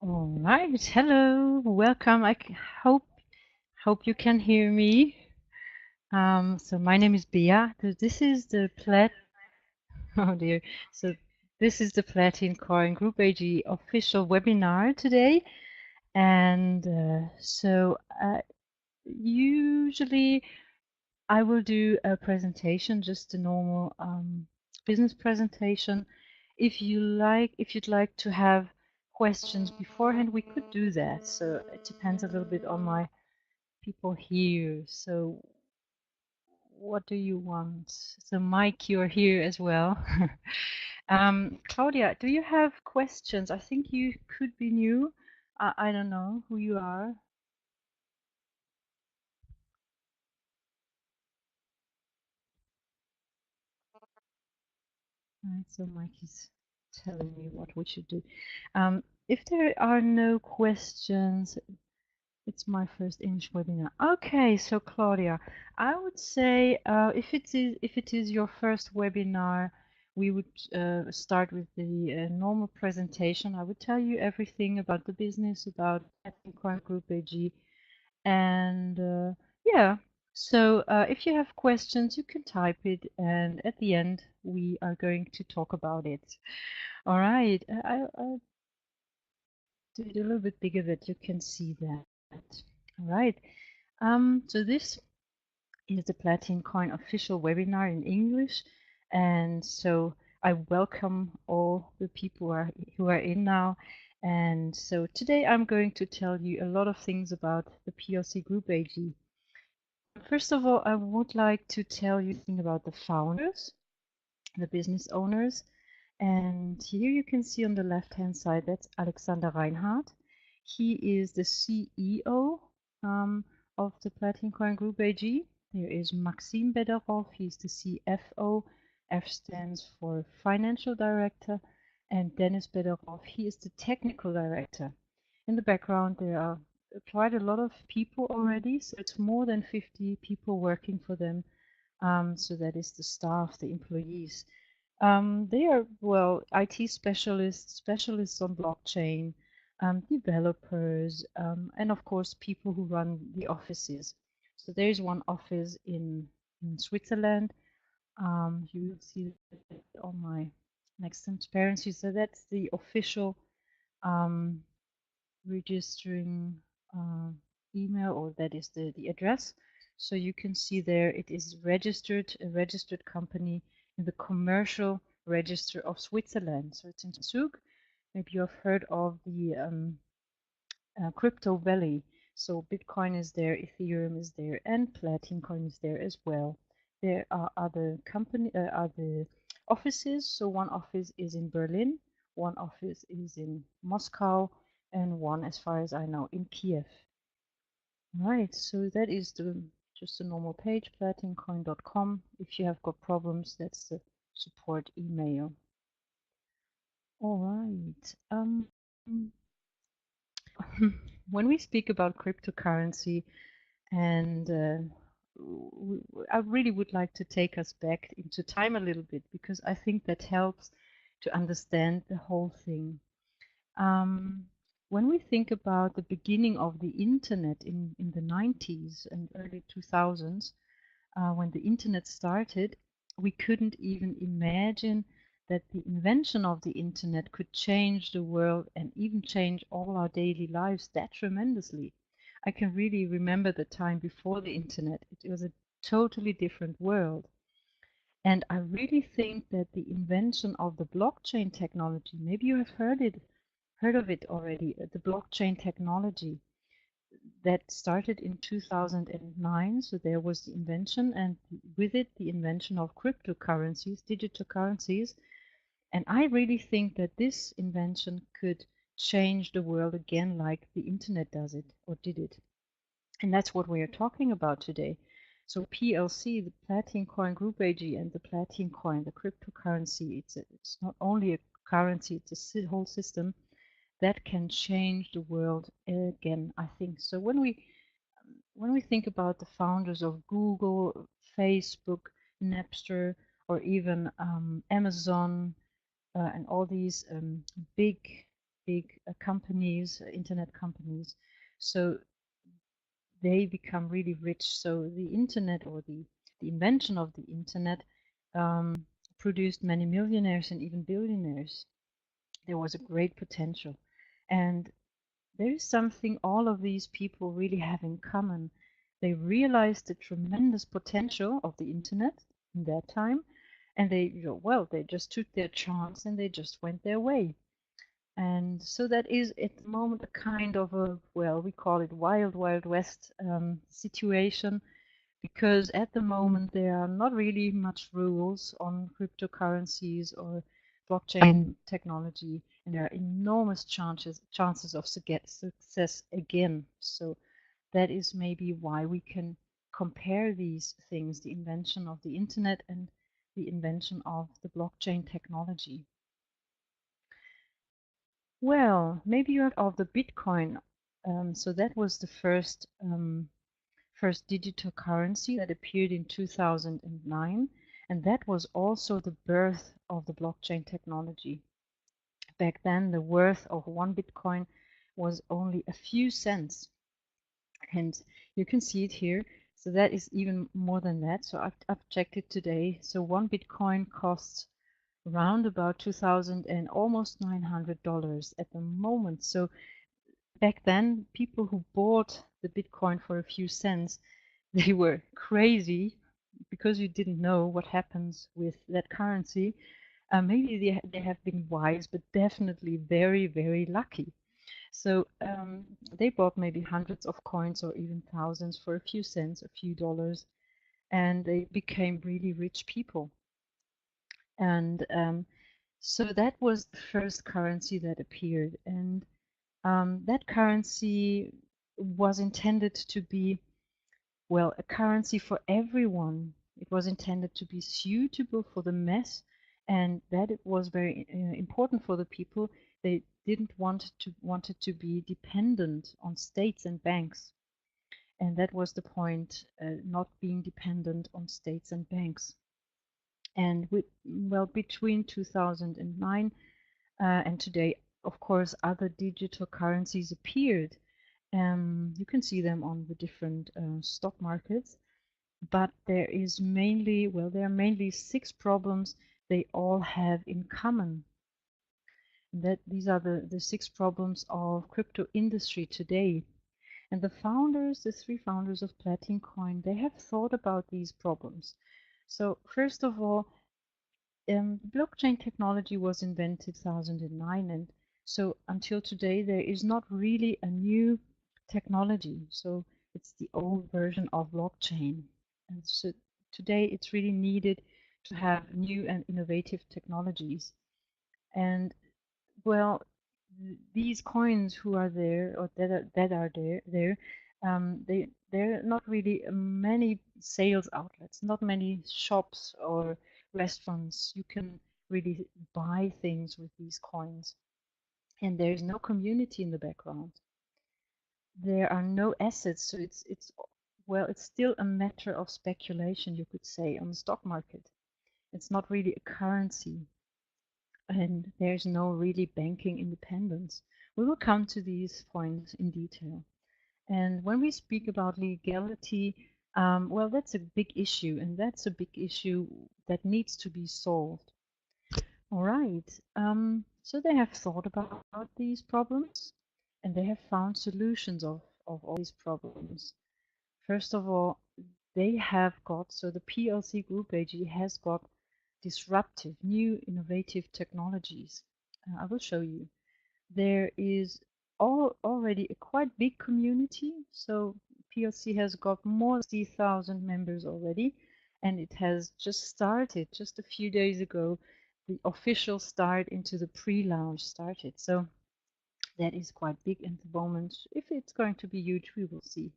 All right, hello, welcome. Hope you can hear me. So my name is Bea. This is the oh dear. So this is the Platincoin Group AG official webinar today, and usually I will do a presentation, just a normal business presentation. If you'd like to have questions beforehand, we could do that. So it depends a little bit on my people here. So what do you want? So Mike, you're here as well. Claudia, do you have questions? I think you could be new. I don't know who you are. Right, so Mike is telling me what we should do. If there are no questions, it's my first English webinar. Okay, so Claudia, I would say if it is your first webinar, we would start with the normal presentation. I would tell you everything about the business, about Platincoin Group AG, and yeah. So if you have questions, you can type it, and at the end, we are going to talk about it. All right, I'll do it a little bit bigger that you can see that. All right. So this is the Platincoin official webinar in English, and so I welcome all the people who are in now. And so today I'm going to tell you a lot of things about the PLC Group AG. First of all, I would like to tell you something about the founders, the business owners. And here you can see on the left-hand side, that's Alexander Reinhardt. He is the CEO of the Platincoin Group AG. There is Maxime Bederoff, he's the CFO. F stands for Financial Director. And Dennis Bederoff, he is the Technical Director. In the background, there are quite a lot of people already, so it's more than 50 people working for them. So that is the staff, the employees. They are, well, IT specialists, specialists on blockchain, developers, and of course, people who run the offices. So there is one office in Switzerland. You will see that on my next transparency. So that's the official um, registering email, or that is the address. So you can see there it is registered, a registered company in the commercial register of Switzerland. So it's in Zug. Maybe you have heard of the crypto valley. So Bitcoin is there, Ethereum is there, and Platincoin is there as well. There are other offices. So one office is in Berlin, one office is in Moscow, and one, as far as I know, in Kiev. Right, so that is just a normal page, platincoin.com. If you have got problems, that's the support email. All right. When we speak about cryptocurrency, and I really would like to take us back into time a little bit, because I think that helps to understand the whole thing. When we think about the beginning of the internet in the 90s and early 2000s, when the internet started, we couldn't even imagine that the invention of the internet could change the world and even change all our daily lives that tremendously. I can really remember the time before the internet. It was a totally different world. And I really think that the invention of the blockchain technology, maybe you have heard of it already, the blockchain technology that started in 2009. So there was the invention, and with it, the invention of cryptocurrencies, digital currencies. And I really think that this invention could change the world again, like the internet does it or did it. And that's what we are talking about today. So PLC, the Platincoin Group AG, and the Platincoin, the cryptocurrency, it's not only a currency, it's a whole system that can change the world again, I think. So when we think about the founders of Google, Facebook, Napster, or even Amazon, and all these big companies, internet companies. So they become really rich. So the internet, or the invention of the internet, produced many millionaires and even billionaires. There was a great potential. And there is something all of these people really have in common. They realized the tremendous potential of the internet in that time, and they just took their chance and they just went their way. And so that is at the moment a kind of a, well, we call it wild, wild west situation, because at the moment there are not really much rules on cryptocurrencies or blockchain technology, and there are enormous chances of success again. So that is maybe why we can compare these things, the invention of the internet and the invention of the blockchain technology. Well, maybe you heard of the Bitcoin. So that was the first digital currency that appeared in 2009, and that was also the birth of the blockchain technology. Back then, the worth of one Bitcoin was only a few cents, and you can see it here. So that is even more than that. So I've checked it today. So one Bitcoin costs around about 2,000 and almost $900 at the moment. So back then, people who bought the Bitcoin for a few cents, they were crazy, because you didn't know what happens with that currency. Maybe they have been wise, but definitely very, very lucky. So they bought maybe hundreds of coins or even thousands for a few cents, a few dollars, and they became really rich people. And so that was the first currency that appeared. And that currency was intended to be, well, a currency for everyone. It was intended to be suitable for the mass, and that it was very important for the people. They didn't wanted to be dependent on states and banks, and that was the point, not being dependent on states and banks. And between 2009 and today, of course, other digital currencies appeared. You can see them on the different stock markets, but there are mainly 6 problems they all have in common. That these are the 6 problems of crypto industry today. And the 3 founders of Platincoin, they have thought about these problems. So first of all, blockchain technology was invented 2009, and so until today there is not really a new technology. So it's the old version of blockchain, and so today it's really needed to have new and innovative technologies. And well, these coins who are there, or that are there, there are not really many sales outlets, not many shops or restaurants. You can really buy things with these coins, and there's no community in the background. There are no assets, so it's still a matter of speculation, you could say, on the stock market. It's not really a currency, and there's no really banking independence. We will come to these points in detail. And when we speak about legality, well, that's a big issue, and that's a big issue that needs to be solved. All right. So they have thought about these problems, and they have found solutions of all these problems. First of all, so the PLC Group AG has got disruptive, new, innovative technologies. I will show you. There is already a quite big community. So PLC has got more than 60,000 members already, and it has just started just a few days ago. The official start into the pre-launch started. So that is quite big at the moment. If it's going to be huge, we will see.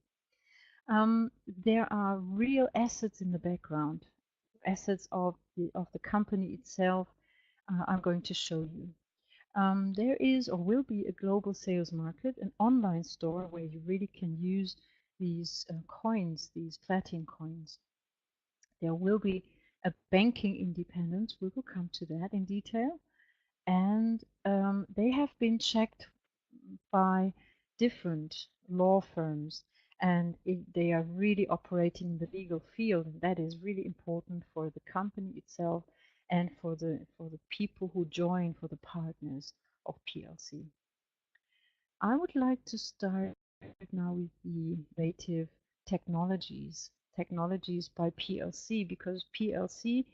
There are real assets in the background, assets of the company itself. I'm going to show you. There is or will be a global sales market, an online store where you really can use these coins, these platin coins. There will be a banking independence. We will come to that in detail. And they have been checked by different law firms, and they are really operating in the legal field, and that is really important for the company itself and for the people who join, for the partners of PLC. I would like to start now with the innovative technologies by PLC, because PLC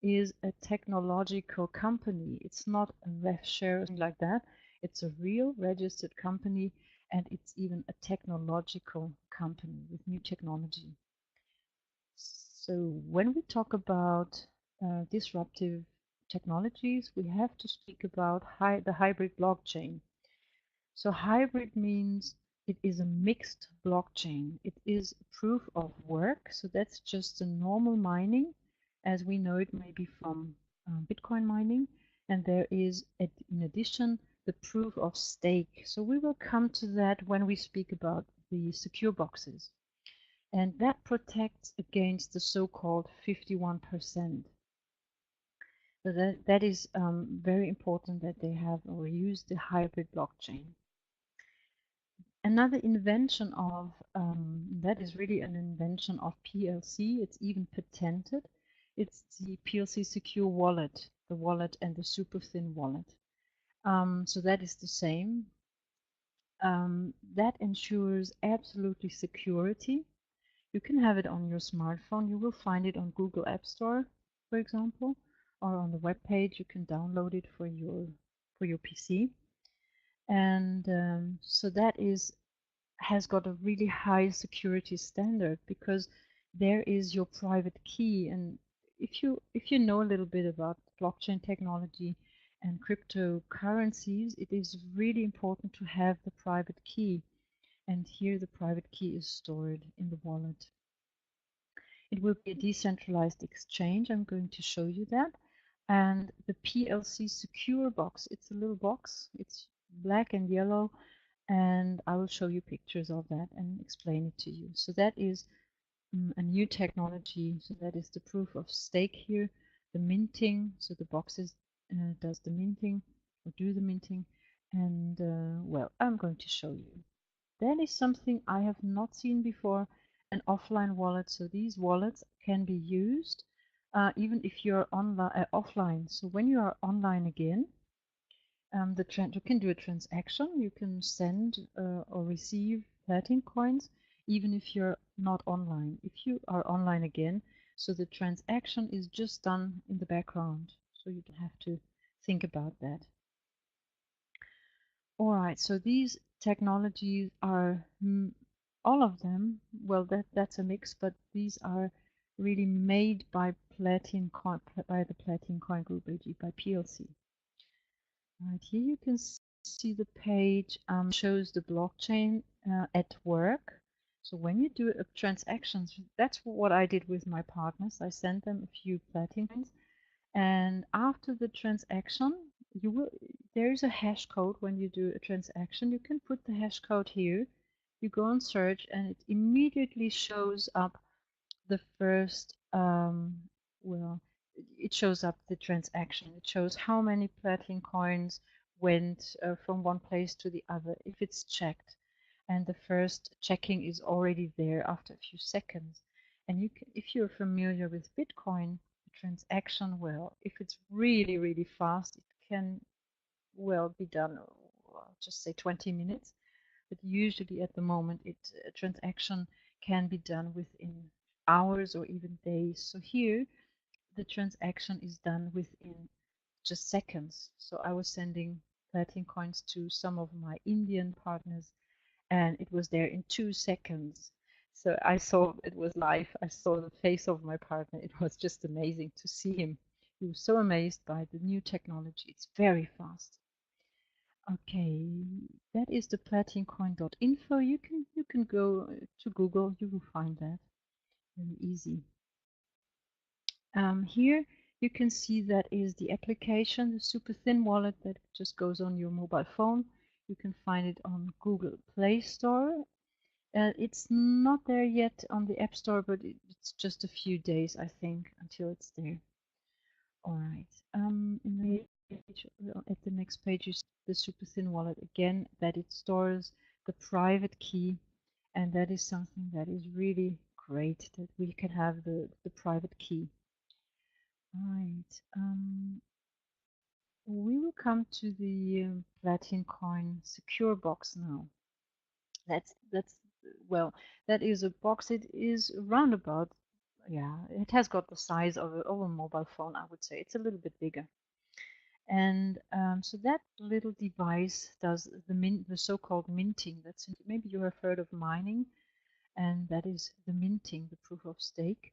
is a technological company. It's not a rev share or something like that. It's a real registered company, and it's even a technological company with new technology. So when we talk about disruptive technologies, we have to speak about the hybrid blockchain. So hybrid means it is a mixed blockchain. It is proof of work. So that's just the normal mining as we know it maybe from Bitcoin mining. And there is, in addition, the proof of stake. So we will come to that when we speak about the secure boxes. And that protects against the so-called 51%. So that is very important that they have or use the hybrid blockchain. Another invention of that is really an invention of PLC. It's even patented. It's the PLC Secure Wallet, the wallet and the super thin wallet. So that is the same. That ensures absolutely security. You can have it on your smartphone. You will find it on Google App Store, for example, or on the web page. You can download it for your PC. And so that has got a really high security standard, because there is your private key. And if you know a little bit about blockchain technology and cryptocurrencies, it is really important to have the private key. And here the private key is stored in the wallet. It will be a decentralized exchange. I'm going to show you that. And the PLC secure box, it's a little box. It's black and yellow, and I will show you pictures of that and explain it to you. So that is a new technology. So that is the proof of stake here, the minting. So the boxes does the minting or do the minting, and well, I'm going to show you. That is something I have not seen before, an offline wallet. So these wallets can be used even if you're offline. So when you are online again, you can do a transaction. You can send or receive Platincoins even if you're not online. If you are online again, so the transaction is just done in the background. So you don't have to think about that. All right, so these technologies are all of them. Well, that's a mix, but these are really made by Platincoin, by the Platincoin Group AG, by PLC. Right here you can see the page shows the blockchain at work. So when you do transactions, that's what I did with my partners. I sent them a few Platincoins, and after the transaction, there is a hash code. When you do a transaction, you can put the hash code here. You go and search, and it immediately shows up the first well, it shows up the transaction. It shows how many Platincoins went from one place to the other if it's checked, and the first checking is already there after a few seconds. And you can, if you're familiar with Bitcoin, the transaction, well, if it's really fast, it can well be done, just say 20 minutes. But usually at the moment, a transaction can be done within hours or even days. So here, the transaction is done within just seconds. So I was sending Platincoins to some of my Indian partners, and it was there in 2 seconds. So I saw it was live. I saw the face of my partner. It was just amazing to see him. He was so amazed by the new technology. It's very fast. Okay, that is the platincoin.info. You can go to Google. You will find that very easy. Here you can see that is the application, the super thin wallet that just goes on your mobile phone. You can find it on Google Play Store. It's not there yet on the App Store, but it's just a few days, I think, until it's there. All right. In the at the next page, you see the super thin wallet again, that it stores the private key, and that is something that is really great, that we can have the private key. Right. We will come to the Platincoin secure box now. That's well, that is a box. It is roundabout. Yeah, it has got the size of a mobile phone, I would say. It's a little bit bigger. And so that little device does the so-called minting. That's maybe you have heard of mining, and that is the minting, the proof of stake.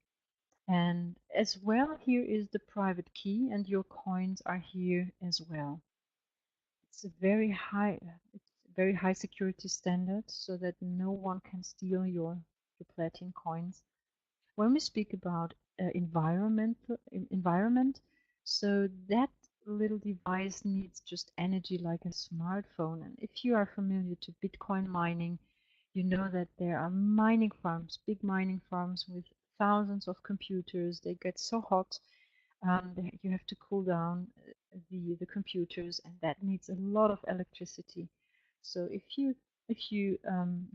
And as well, here is the private key, and your coins are here as well. It's a very high security standard, so that no one can steal your platinum coins. When we speak about environment, so that little device needs just energy like a smartphone. And if you are familiar to Bitcoin mining, you know that there are mining farms, big mining farms with thousands of computers. They get so hot, you have to cool down the computers, and that needs a lot of electricity. So if you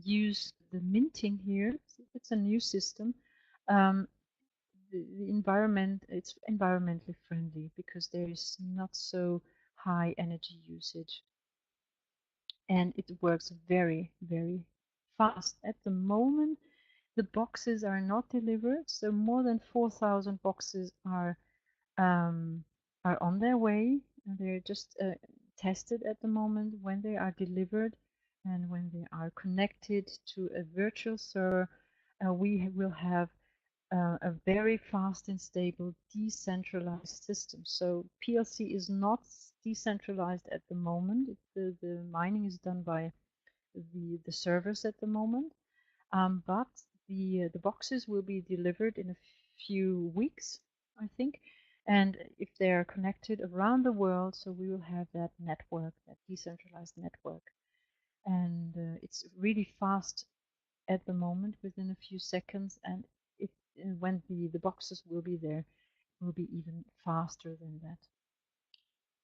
use the minting here, it's a new system. The environment, it's environmentally friendly because there is not so high energy usage, and it works very, very fast. At the moment, the boxes are not delivered, so more than 4,000 boxes are on their way. They're just tested at the moment. When they are delivered and when they are connected to a virtual server, we will have a very fast and stable decentralized system. So PLC is not decentralized at the moment. The mining is done by the servers at the moment, but the boxes will be delivered in a few weeks, I think. And if they are connected around the world, so we will have that network, that decentralized network. And it's really fast at the moment, within a few seconds. And if when the boxes will be there, it will be even faster than that.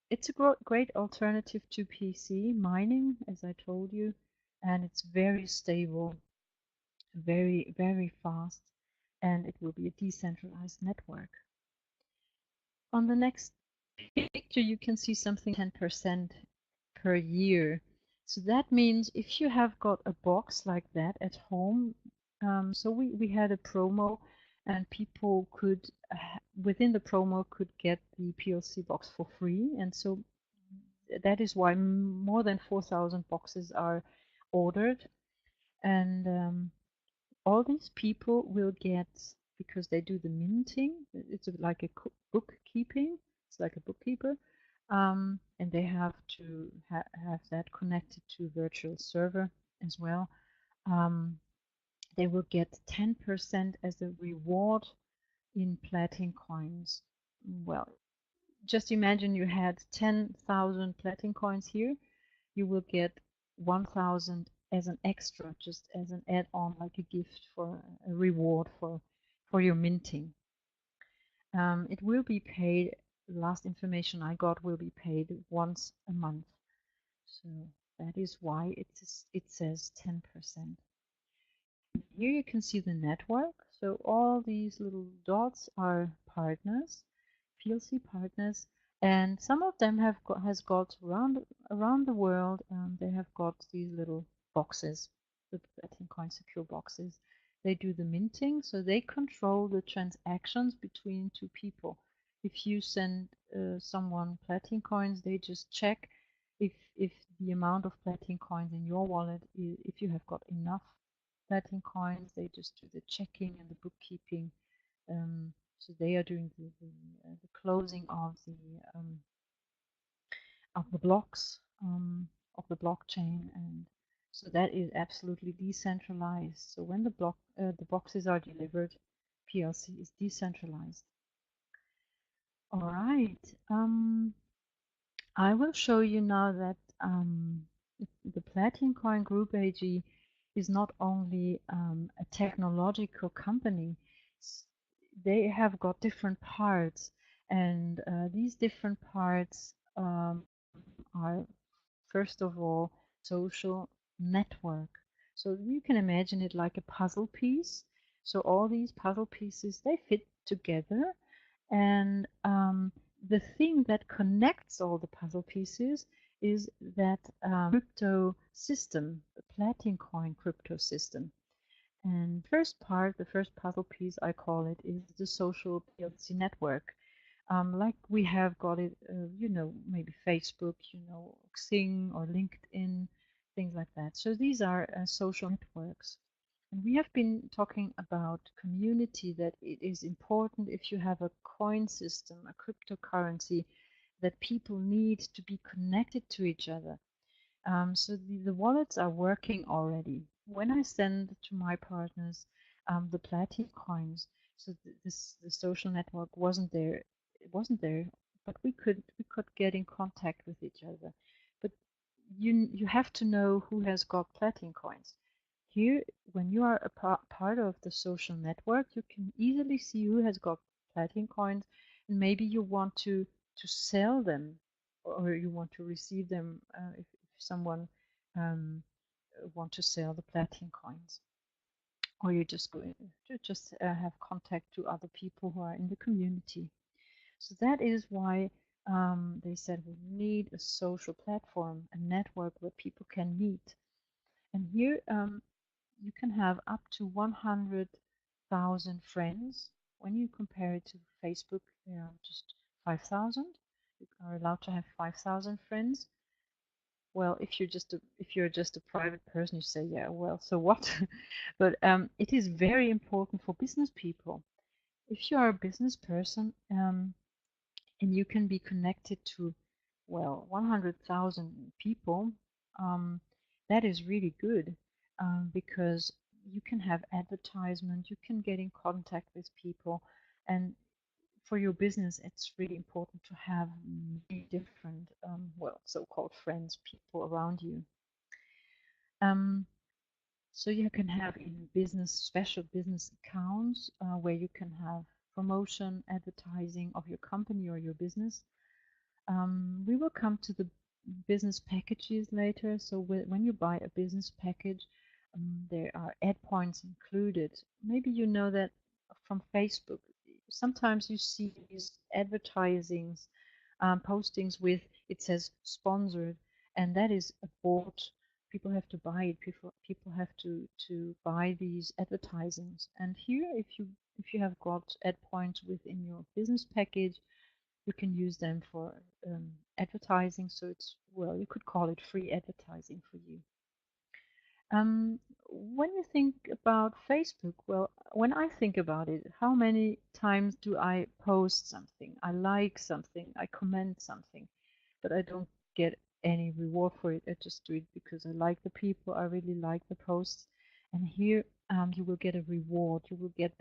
It's a great alternative to PC mining, as I told you, and it's very stable, very, very fast, and it will be a decentralized network. On the next picture, you can see something 10% per year. So that means if you have got a box like that at home, so we had a promo, and people could, within the promo, could get the PLC box for free. And so that is why more than 4,000 boxes are ordered. And all these people will get, because they do the minting, it's like a bookkeeping, it's like a bookkeeper, and they have to have that connected to virtual server as well. They will get 10% as a reward in platin coins. Well, just imagine you had 10,000 platin coins here. You will get 1,000 as an extra, just as an add-on, like a gift, for a reward for your minting. It will be paid, the last information I got, will be paid once a month. So that is why it says 10%. Here you can see the network. So all these little dots are partners, PLC partners, and some of them has got around the world. They have got these little boxes, the Platincoin secure boxes. They do the minting, so they control the transactions between two people. If you send someone platin coins, they just check if the amount of platin coins in your wallet, if you have got enough platin coins, they just do the checking and the bookkeeping. So they are doing the closing of the blocks of the blockchain, and so that is absolutely decentralized. So when the boxes are delivered, PLC is decentralized. All right. I will show you now that the Platincoin Group AG is not only a technological company. They have got different parts, and these different parts are, first of all, social network. So you can imagine it like a puzzle piece. So all these puzzle pieces, they fit together, and the thing that connects all the puzzle pieces is that crypto system, the Platincoin crypto system. And first part, the first puzzle piece, I call it, is the social PLC network. Like we have got it, maybe Facebook, Xing or LinkedIn, things like that. So these are social networks. And we have been talking about community, that it is important if you have a coin system, a cryptocurrency, that people need to be connected to each other. So the wallets are working already. When I send to my partners the Platin coins, so the social network wasn't there. It wasn't there, but we could get in contact with each other. But you have to know who has got Platin coins. Here, when you are a part of the social network, you can easily see who has got Platin coins, and maybe you want to sell them, or you want to receive them if someone um, want to sell the Platin coins, or you're just going to just have contact to other people who are in the community. So that is why they said we need a social platform, a network where people can meet. And here you can have up to 100,000 friends. When you compare it to Facebook, there are just 5,000. You are allowed to have 5,000 friends. Well, if you're just a private person, you say, yeah, well, so what? But it is very important for business people. If you are a business person and you can be connected to, well, 100,000 people, um, that is really good because you can have advertisement, you can get in contact with people, and for your business, it's really important to have many different, well, so-called friends, people around you. Um, so you can have in business special business accounts where you can have promotion, advertising of your company or your business. We will come to the business packages later. So when you buy a business package, there are ad points included. Maybe you know that from Facebook. Sometimes you see these advertisings, postings with it says sponsored, and that is a bought. People have to buy it. People have to buy these advertisings. And here, if you have got ad points within your business package, you can use them for advertising. So it's, well, you could call it free advertising for you. When you think about Facebook, well, when I think about it, how many times do I post something? I like something, I comment something, but I don't get any reward for it. I just do it because I like the people, I really like the posts. And here you will get a reward. You will get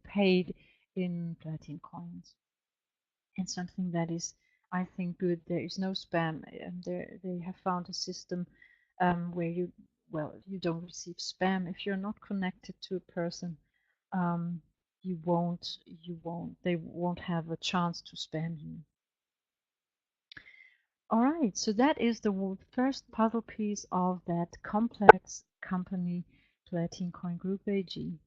paid in platin coins, and something that is, I think, good. There is no spam. They have found a system where you don't receive spam if you're not connected to a person. Um, they won't have a chance to spam you. All right, so that is the first puzzle piece of that complex company, Platincoin Group AG.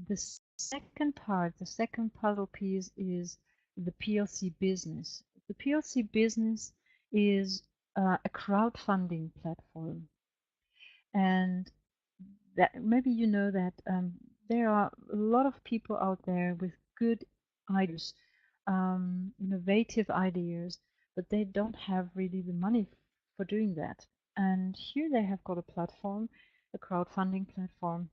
The second part, the second puzzle piece, is the PLC business. The PLC business is a crowdfunding platform, and that maybe you know that there are a lot of people out there with good ideas, innovative ideas, but they don't have really the money for doing that. And here they have got a platform, a crowdfunding platform,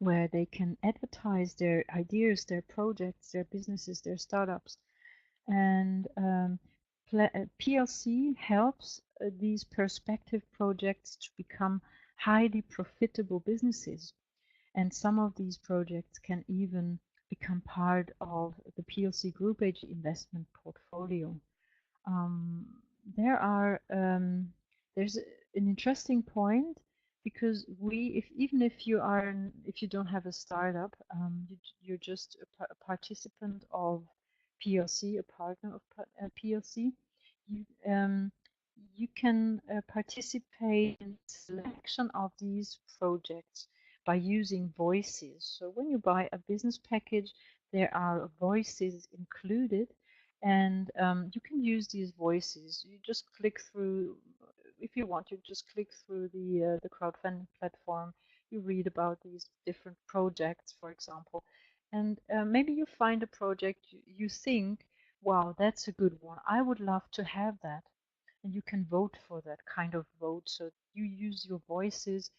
where they can advertise their ideas, their projects, their businesses, their startups. And PLC helps these perspective projects to become highly profitable businesses. And some of these projects can even become part of the PLC Group AG investment portfolio. Um, there are there's an interesting point, because even if if you don't have a startup, you're just a participant of PLC, a partner of PLC. you can participate in selection of these projects by using voices. So when you buy a business package, there are voices included, and you can use these voices. You just click through, if you want, you just click through the crowdfunding platform. You read about these different projects, for example, and maybe you find a project you think, wow, that's a good one. I would love to have that. And you can vote for that kind of vote. So you use your voices,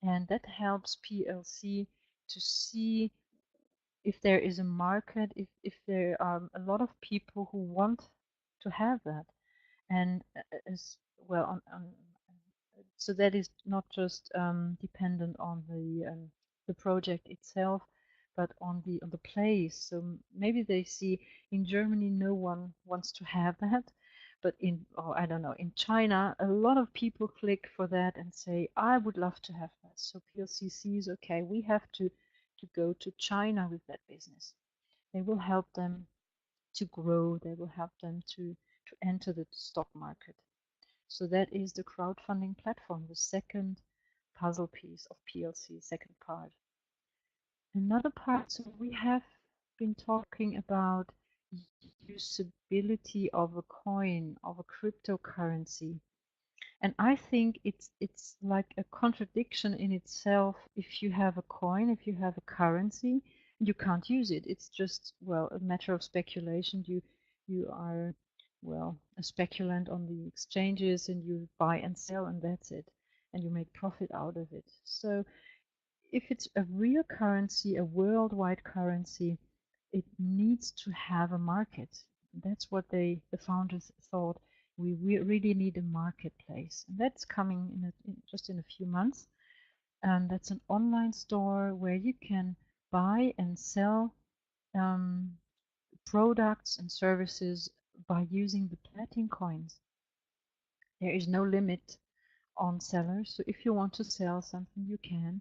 and that helps PLC to see if there is a market, if there are a lot of people who want to have that. And as well, so that is not just dependent on the project itself, but on the place. So maybe they see in Germany no one wants to have that, but in, oh, I don't know, in China a lot of people click for that and say, I would love to have that. So PLC sees, okay, we have to go to China with that business. They will help them to grow. They will help them to enter the stock market. So that is the crowdfunding platform, the second puzzle piece of PLC, second part. Another part, so we have been talking about usability of a coin, of a cryptocurrency. And I think it's like a contradiction in itself. If you have a coin, if you have a currency, you can't use it. It's just, well, a matter of speculation. You are, well, a speculant on the exchanges, and you buy and sell, and that's it. And you make profit out of it. So if it's a real currency, a worldwide currency, it needs to have a market. That's what the founders thought. We really need a marketplace, and that's coming just in a few months. And that's an online store where you can buy and sell products and services by using the Platin coins. There is no limit on sellers. So if you want to sell something, you can.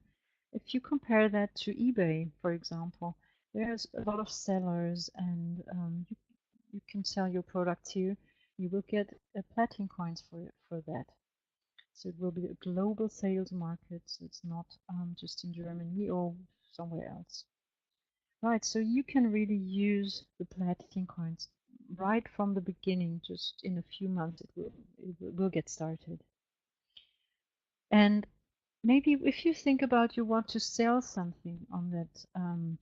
If you compare that to eBay, for example, there's a lot of sellers, and you can sell your products here. You will get platinum coins for that. So it will be a global sales market. So it's not just in Germany or somewhere else. Right, so you can really use the platinum coins right from the beginning. Just in a few months, it will get started. And maybe if you think about you want to sell something on that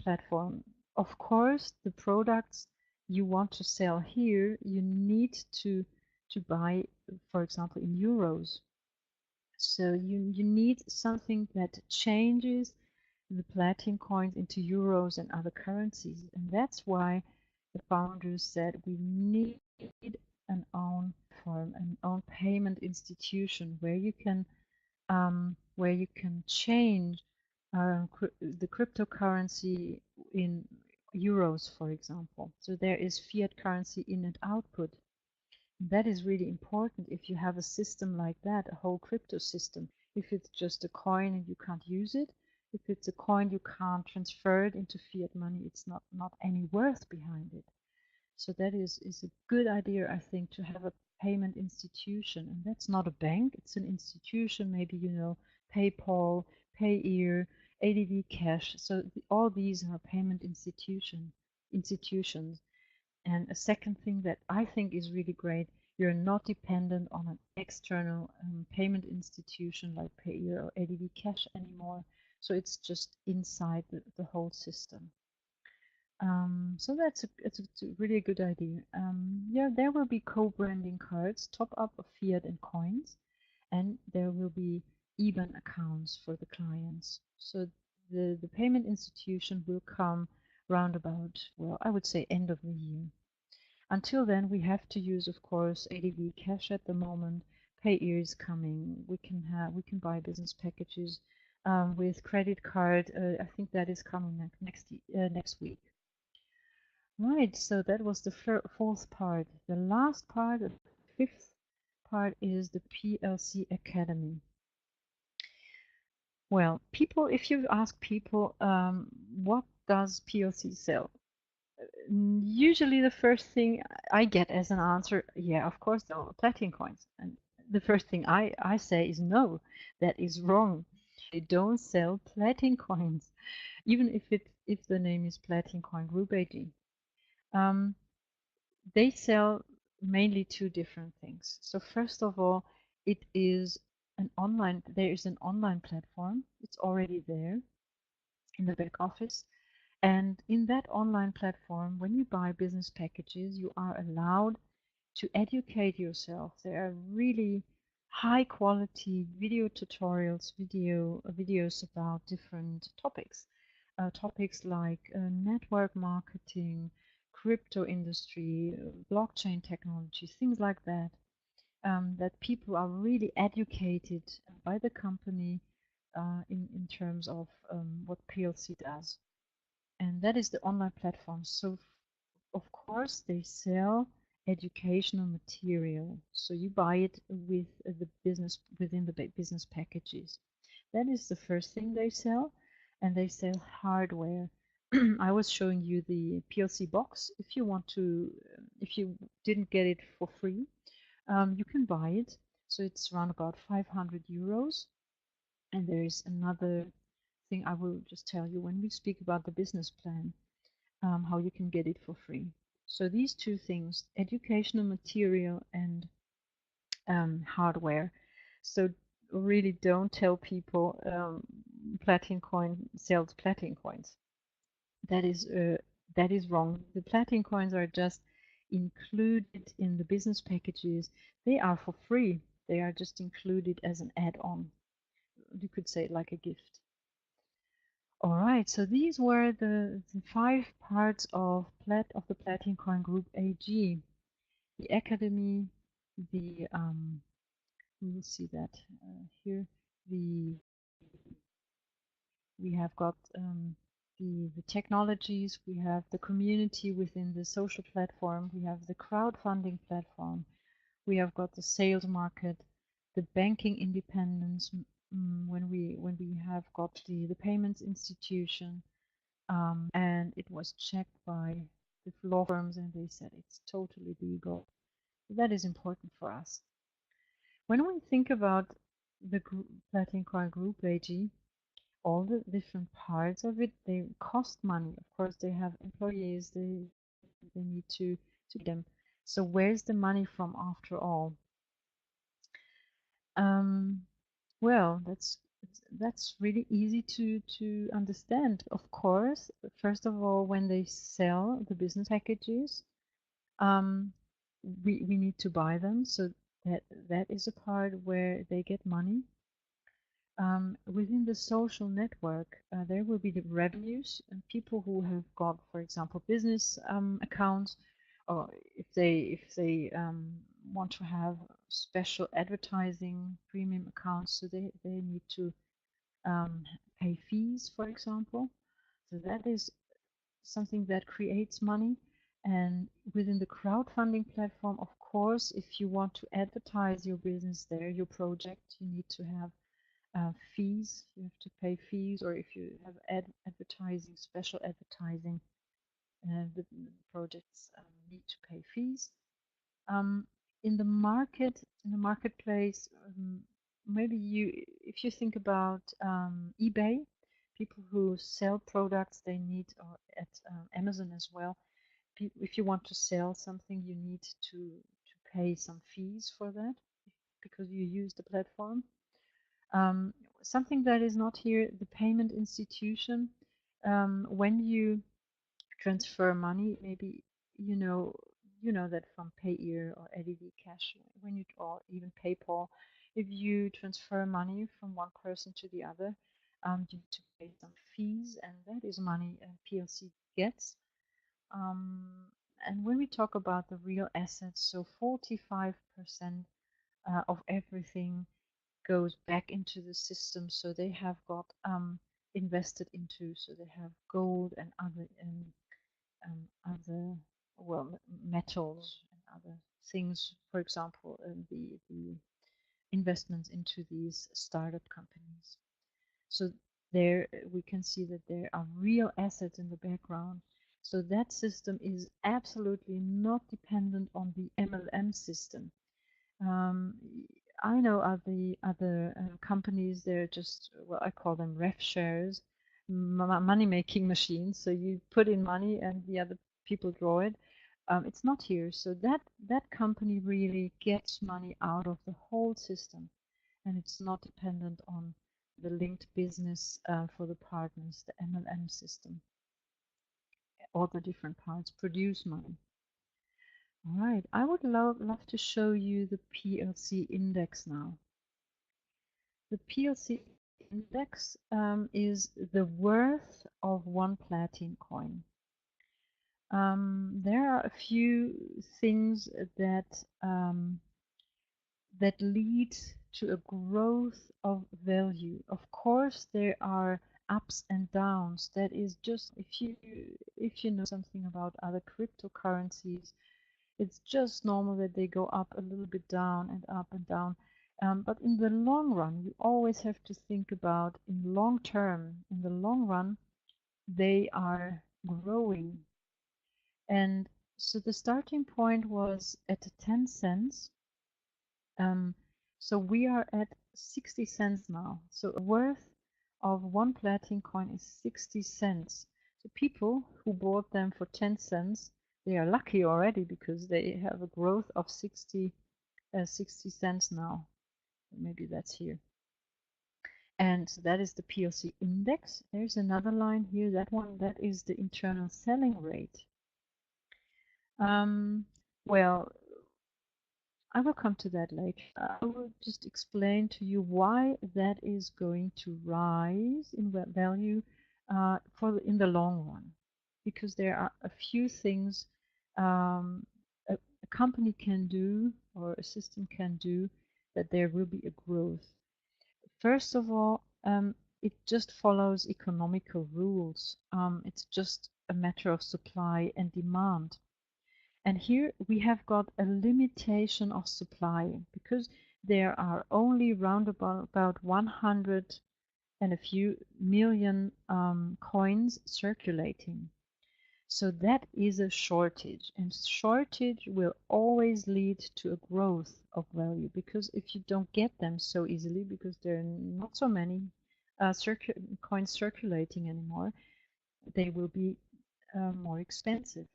platform, of course, the products you want to sell here, you need to buy, for example, in euros. So you need something that changes the platinum coins into euros and other currencies. And that's why the founders said we need an own form, an own payment institution where you can change the cryptocurrency in euros, for example. So there is fiat currency in and output. That is really important if you have a system like that, a whole crypto system. If it's just a coin and you can't use it, if it's a coin you can't transfer it into fiat money, it's not any worth behind it. So that is a good idea, I think, to have a payment institution. And that's not a bank, it's an institution, maybe, PayPal, Payeer, ADV Cash. So all these are payment institutions. And a second thing that I think is really great, you're not dependent on an external payment institution like Payeer or ADV Cash anymore. So it's just inside the whole system. So it's a really good idea. Yeah, there will be co-branding cards, top up of fiat and coins, and there will be IBAN accounts for the clients. So the payment institution will come round about, well, I would say end of the year. Until then, we have to use, of course, ADV Cash at the moment. Payeer is coming. We can buy business packages with credit card. I think that is coming next week. Right, so that was the fourth part. The last part, the fifth part, is the PLC Academy. Well, if you ask people, what does PLC sell? Usually the first thing I get as an answer, yeah, of course, there are platinum coins. And the first thing I say is no, that is wrong. They don't sell platinum coins, even if the name is Platincoin Group AG. They sell mainly two different things. So first of all, it is there is an online platform. It's already there in the back office. And in that online platform, when you buy business packages, you are allowed to educate yourself. There are really high quality video tutorials, videos about different topics. Topics like network marketing, crypto industry, blockchain technology, things like that. That people are really educated by the company in terms of what PLC does. And that is the online platform. So of course they sell educational material. So you buy it with the business within the business packages. That is the first thing they sell, and they sell hardware. I was showing you the PLC box. If you want to, if you didn't get it for free, you can buy it. So it's around about 500 euros. And there is another thing I will just tell you when we speak about the business plan, how you can get it for free. So these two things, educational material and hardware. So really don't tell people Platin coin sells Platin coins. That is wrong. The Platin coins are just included in the business packages. They are for free. They are just included as an add-on. You could say like a gift. All right, so these were the 5 parts of the Platincoin Group AG. The Academy, the we will see that here. The we have got the technologies, we have the community within the social platform, we have the crowdfunding platform, we have got the sales market, the banking independence, when we have got the payments institution, and it was checked by the law firms and they said it's totally legal. That is important for us. When we think about the Platincoin Group AG, all the different parts of it, they cost money. Of course, they have employees, they need to feed them. So where's the money from after all? Well, that's really easy to understand. Of course, first of all, when they sell the business packages, we need to buy them. So that is a part where they get money. Within the social network, there will be the revenues and people who have got, for example, business accounts, or if they want to have special advertising premium accounts, so they need to pay fees, for example. So that is something that creates money. And within the crowdfunding platform, of course, if you want to advertise your business there, your project, you need to have fees. You have to pay fees, or if you have advertising, special advertising, the projects need to pay fees. In the marketplace, maybe if you think about eBay, people who sell products, they need, or at Amazon as well. If you want to sell something, you need to pay some fees for that because you use the platform. Something that is not here, the payment institution. When you transfer money, maybe you know that from Payeer or ADV Cash, when you, or even PayPal, if you transfer money from one person to the other, you need to pay some fees, and that is money PLC gets. And when we talk about the real assets, so 45% of everything goes back into the system. So they have got invested into, so they have gold and other well metals and other things. For example, the investments into these startup companies. So there we can see that there are real assets in the background. So that system is absolutely not dependent on the MLM system. Um, I know other companies. They're just, well, I call them ref shares, money making machines. So you put in money and the other people draw it. It's not here. So that company really gets money out of the whole system, and it's not dependent on the linked business for the partners, the MLM system. All the different parts produce money. All right, I would love to show you the PLC index now. The PLC index is the worth of one platinum coin. There are a few things that that lead to a growth of value. Of course, there are ups and downs. That is just if you know something about other cryptocurrencies, it's just normal that they go up a little bit down and up and down. But in the long run, you always have to think about in the long run, they are growing. And so the starting point was at 10 cents. So we are at 60 cents now. So a worth of one platinum coin is 60 cents. So people who bought them for 10 cents, they are lucky already because they have a growth of 60 cents now. Maybe that's here. And so that is the PLC index. There's another line here. That is the internal selling rate. Well, I will come to that later. I will just explain to you why that is going to rise in value in the long run, because there are a few things a company can do or a system can do that there will be a growth. First of all, it just follows economical rules. It's just a matter of supply and demand. And here we have got a limitation of supply because there are only round about 100 and a few million coins circulating. So that is a shortage, and shortage will always lead to a growth of value, because if you don't get them so easily, because there are not so many coins circulating anymore, they will be more expensive.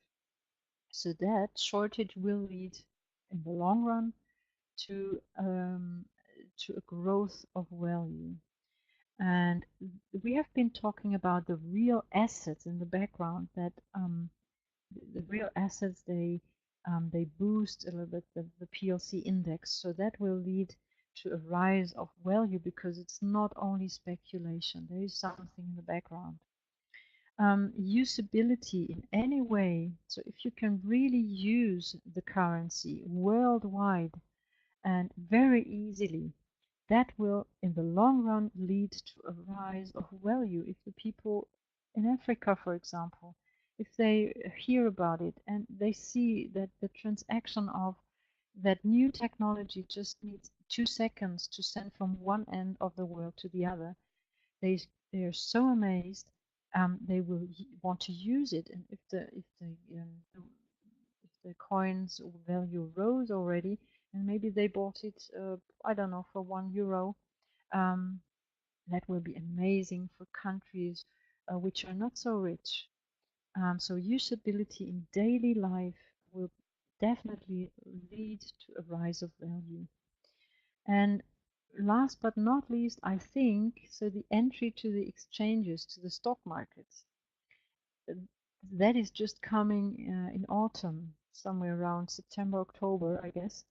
So that shortage will lead in the long run to a growth of value. And we have been talking about the real assets in the background, that the real assets, they boost a little bit the PLC index. So that will lead to a rise of value because it's not only speculation. There is something in the background. Usability in any way. So if you can really use the currency worldwide and very easily, that will in the long run lead to a rise of value. If the people in Africa, for example, if they hear about it and they see that the transaction of that new technology just needs 2 seconds to send from one end of the world to the other, they are so amazed. They will want to use it, and if the coins value rose already, and maybe they bought it, I don't know, for €1, that will be amazing for countries which are not so rich. So usability in daily life will definitely lead to a rise of value. And last but not least, I think, so the entry to the exchanges, to the stock markets, that is just coming in autumn, somewhere around September, October, I guess.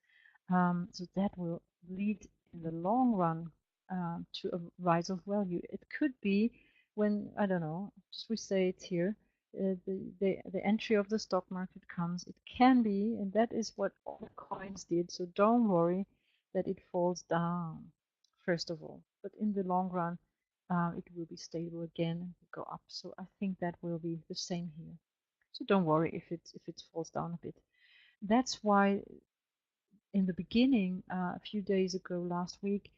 So that will lead in the long run to a rise of value. It could be when, I don't know, just we say it here, the entry of the stock market comes. It can be, and that is what all the coins did. So don't worry that it falls down, first of all. But in the long run, it will be stable again and go up. So I think that will be the same here. So don't worry if it falls down a bit. That's why in the beginning, a few days ago, last week,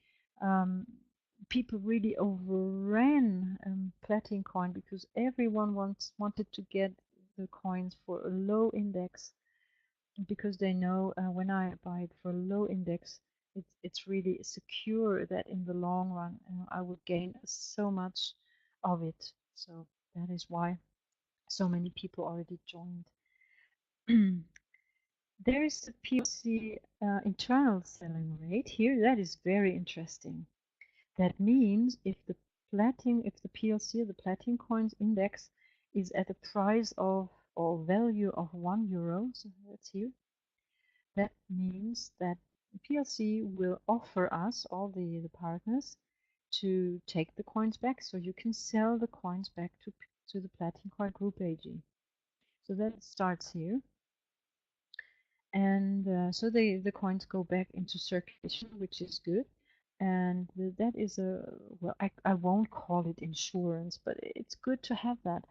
people really overran Platincoin because everyone wanted to get the coins for a low index, because they know when I buy it for a low index, it's really secure that in the long run I would gain so much of it. So that is why so many people already joined. There is the PLC internal selling rate here. That is very interesting. That means if the PLC, the Platincoins index, is at a price of or value of €1, so that's here, that means that PLC will offer us, all the partners, to take the coins back, so you can sell the coins back to the Platincoin Group AG. So that starts here. And so the coins go back into circulation, which is good. And that is well, I won't call it insurance, but it's good to have that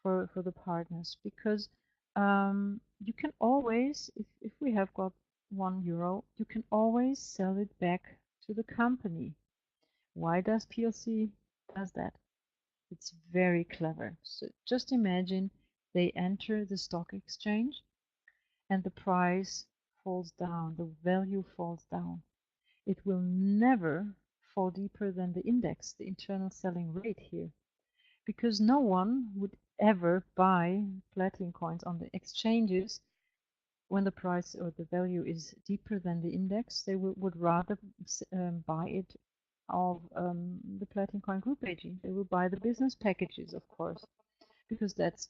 for the partners, because you can always, if we have got €1, you can always sell it back to the company. Why does PLC does that? It's very clever. So just imagine they enter the stock exchange and the price falls down, the value falls down. It will never fall deeper than the index, the internal selling rate here, because no one would ever buy platinum coins on the exchanges when the price or the value is deeper than the index. They would rather buy it of the Platincoin Group AG. They will buy the business packages, of course, because that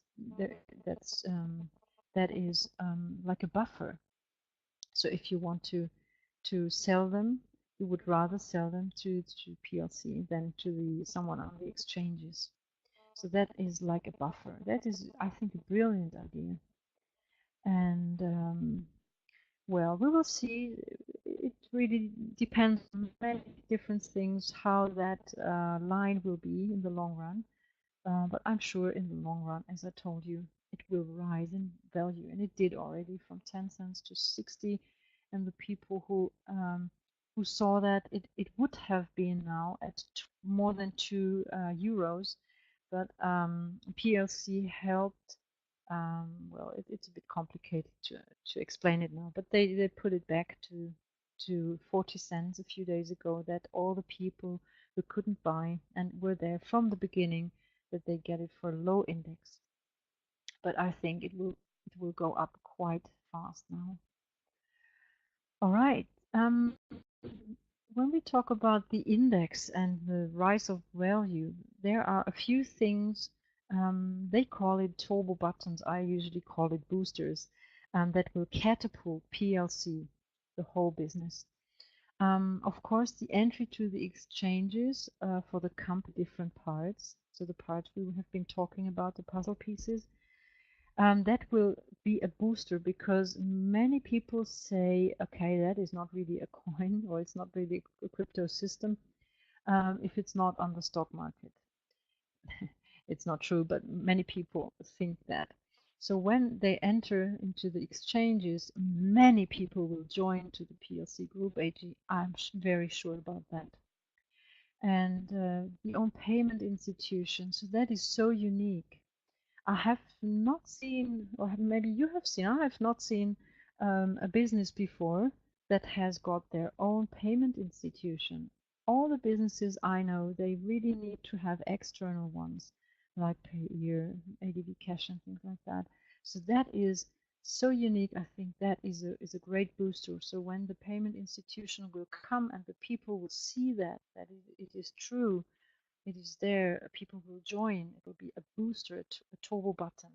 is like a buffer. So if you want to sell them, you would rather sell them to PLC than to someone on the exchanges. So that is like a buffer. That is, I think, a brilliant idea. And well, we will see. It really depends on many different things how that line will be in the long run. But I'm sure in the long run, as I told you, it will rise in value, and it did already from 10 cents to 60. And the people who saw that it would have been now at more than €2, but PLC helped. Well, it's a bit complicated to explain it now, but they put it back to 40 cents a few days ago, that all the people who couldn't buy and were there from the beginning, that they get it for a low index. But I think it will go up quite fast now. All right. When we talk about the index and the rise of value, there are a few things. They call it turbo buttons. I usually call it boosters, that will catapult PLC, the whole business. Of course, the entry to the exchanges for the different parts, so the parts we have been talking about, the puzzle pieces, that will be a booster, because many people say, okay, that is not really a coin, or it's not really a crypto system if it's not on the stock market. It's not true, but many people think that. So when they enter into the exchanges, many people will join to the PLC Group AG. I'm very sure about that. And the own payment institution, so that is so unique. I have not seen, or maybe you have seen, I have not seen a business before that has got their own payment institution. All the businesses I know, they really need to have external ones, like Payeer, ADV Cash, and things like that. So that is so unique. I think that is a great booster. So when the payment institution will come and the people will see that it is true, it is there, people will join, it will be a booster, a turbo button.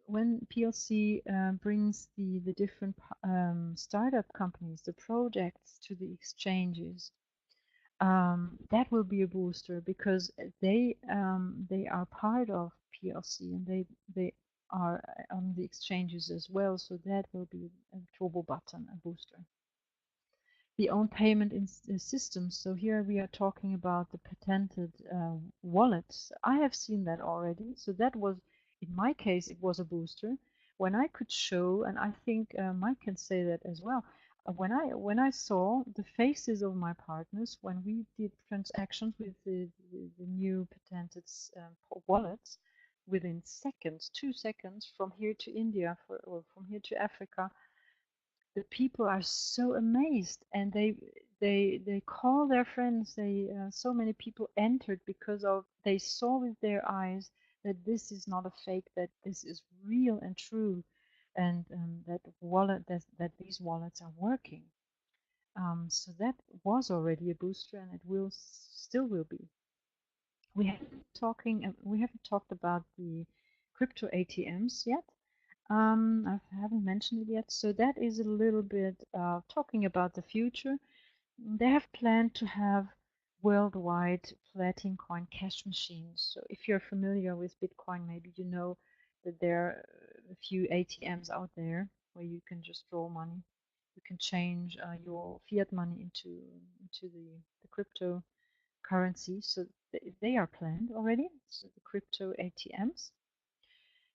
When PLC brings the different startup companies, the projects to the exchanges, that will be a booster, because they are part of PLC, and they are on the exchanges as well. So that will be a turbo button, a booster. The own payment systems. So here we are talking about the patented wallets. I have seen that already. So that was, in my case, it was a booster when I could show, and I think Mike can say that as well. When I saw the faces of my partners when we did transactions with the new patented wallets, within seconds, 2 seconds, from here to India or from here to Africa. The people are so amazed, and they call their friends. They so many people entered because of they saw with their eyes that this is not a fake, that this is real and true, and that these wallets are working. So that was already a booster, and it will still will be. We haven't talked about the crypto ATMs yet. I haven't mentioned it yet. So that is a little bit talking about the future. They have planned to have worldwide Platincoin cash machines. So if you're familiar with Bitcoin, maybe you know that there are a few ATMs out there where you can just draw money. You can change your fiat money into the cryptocurrency. So they are planned already. So the crypto ATMs.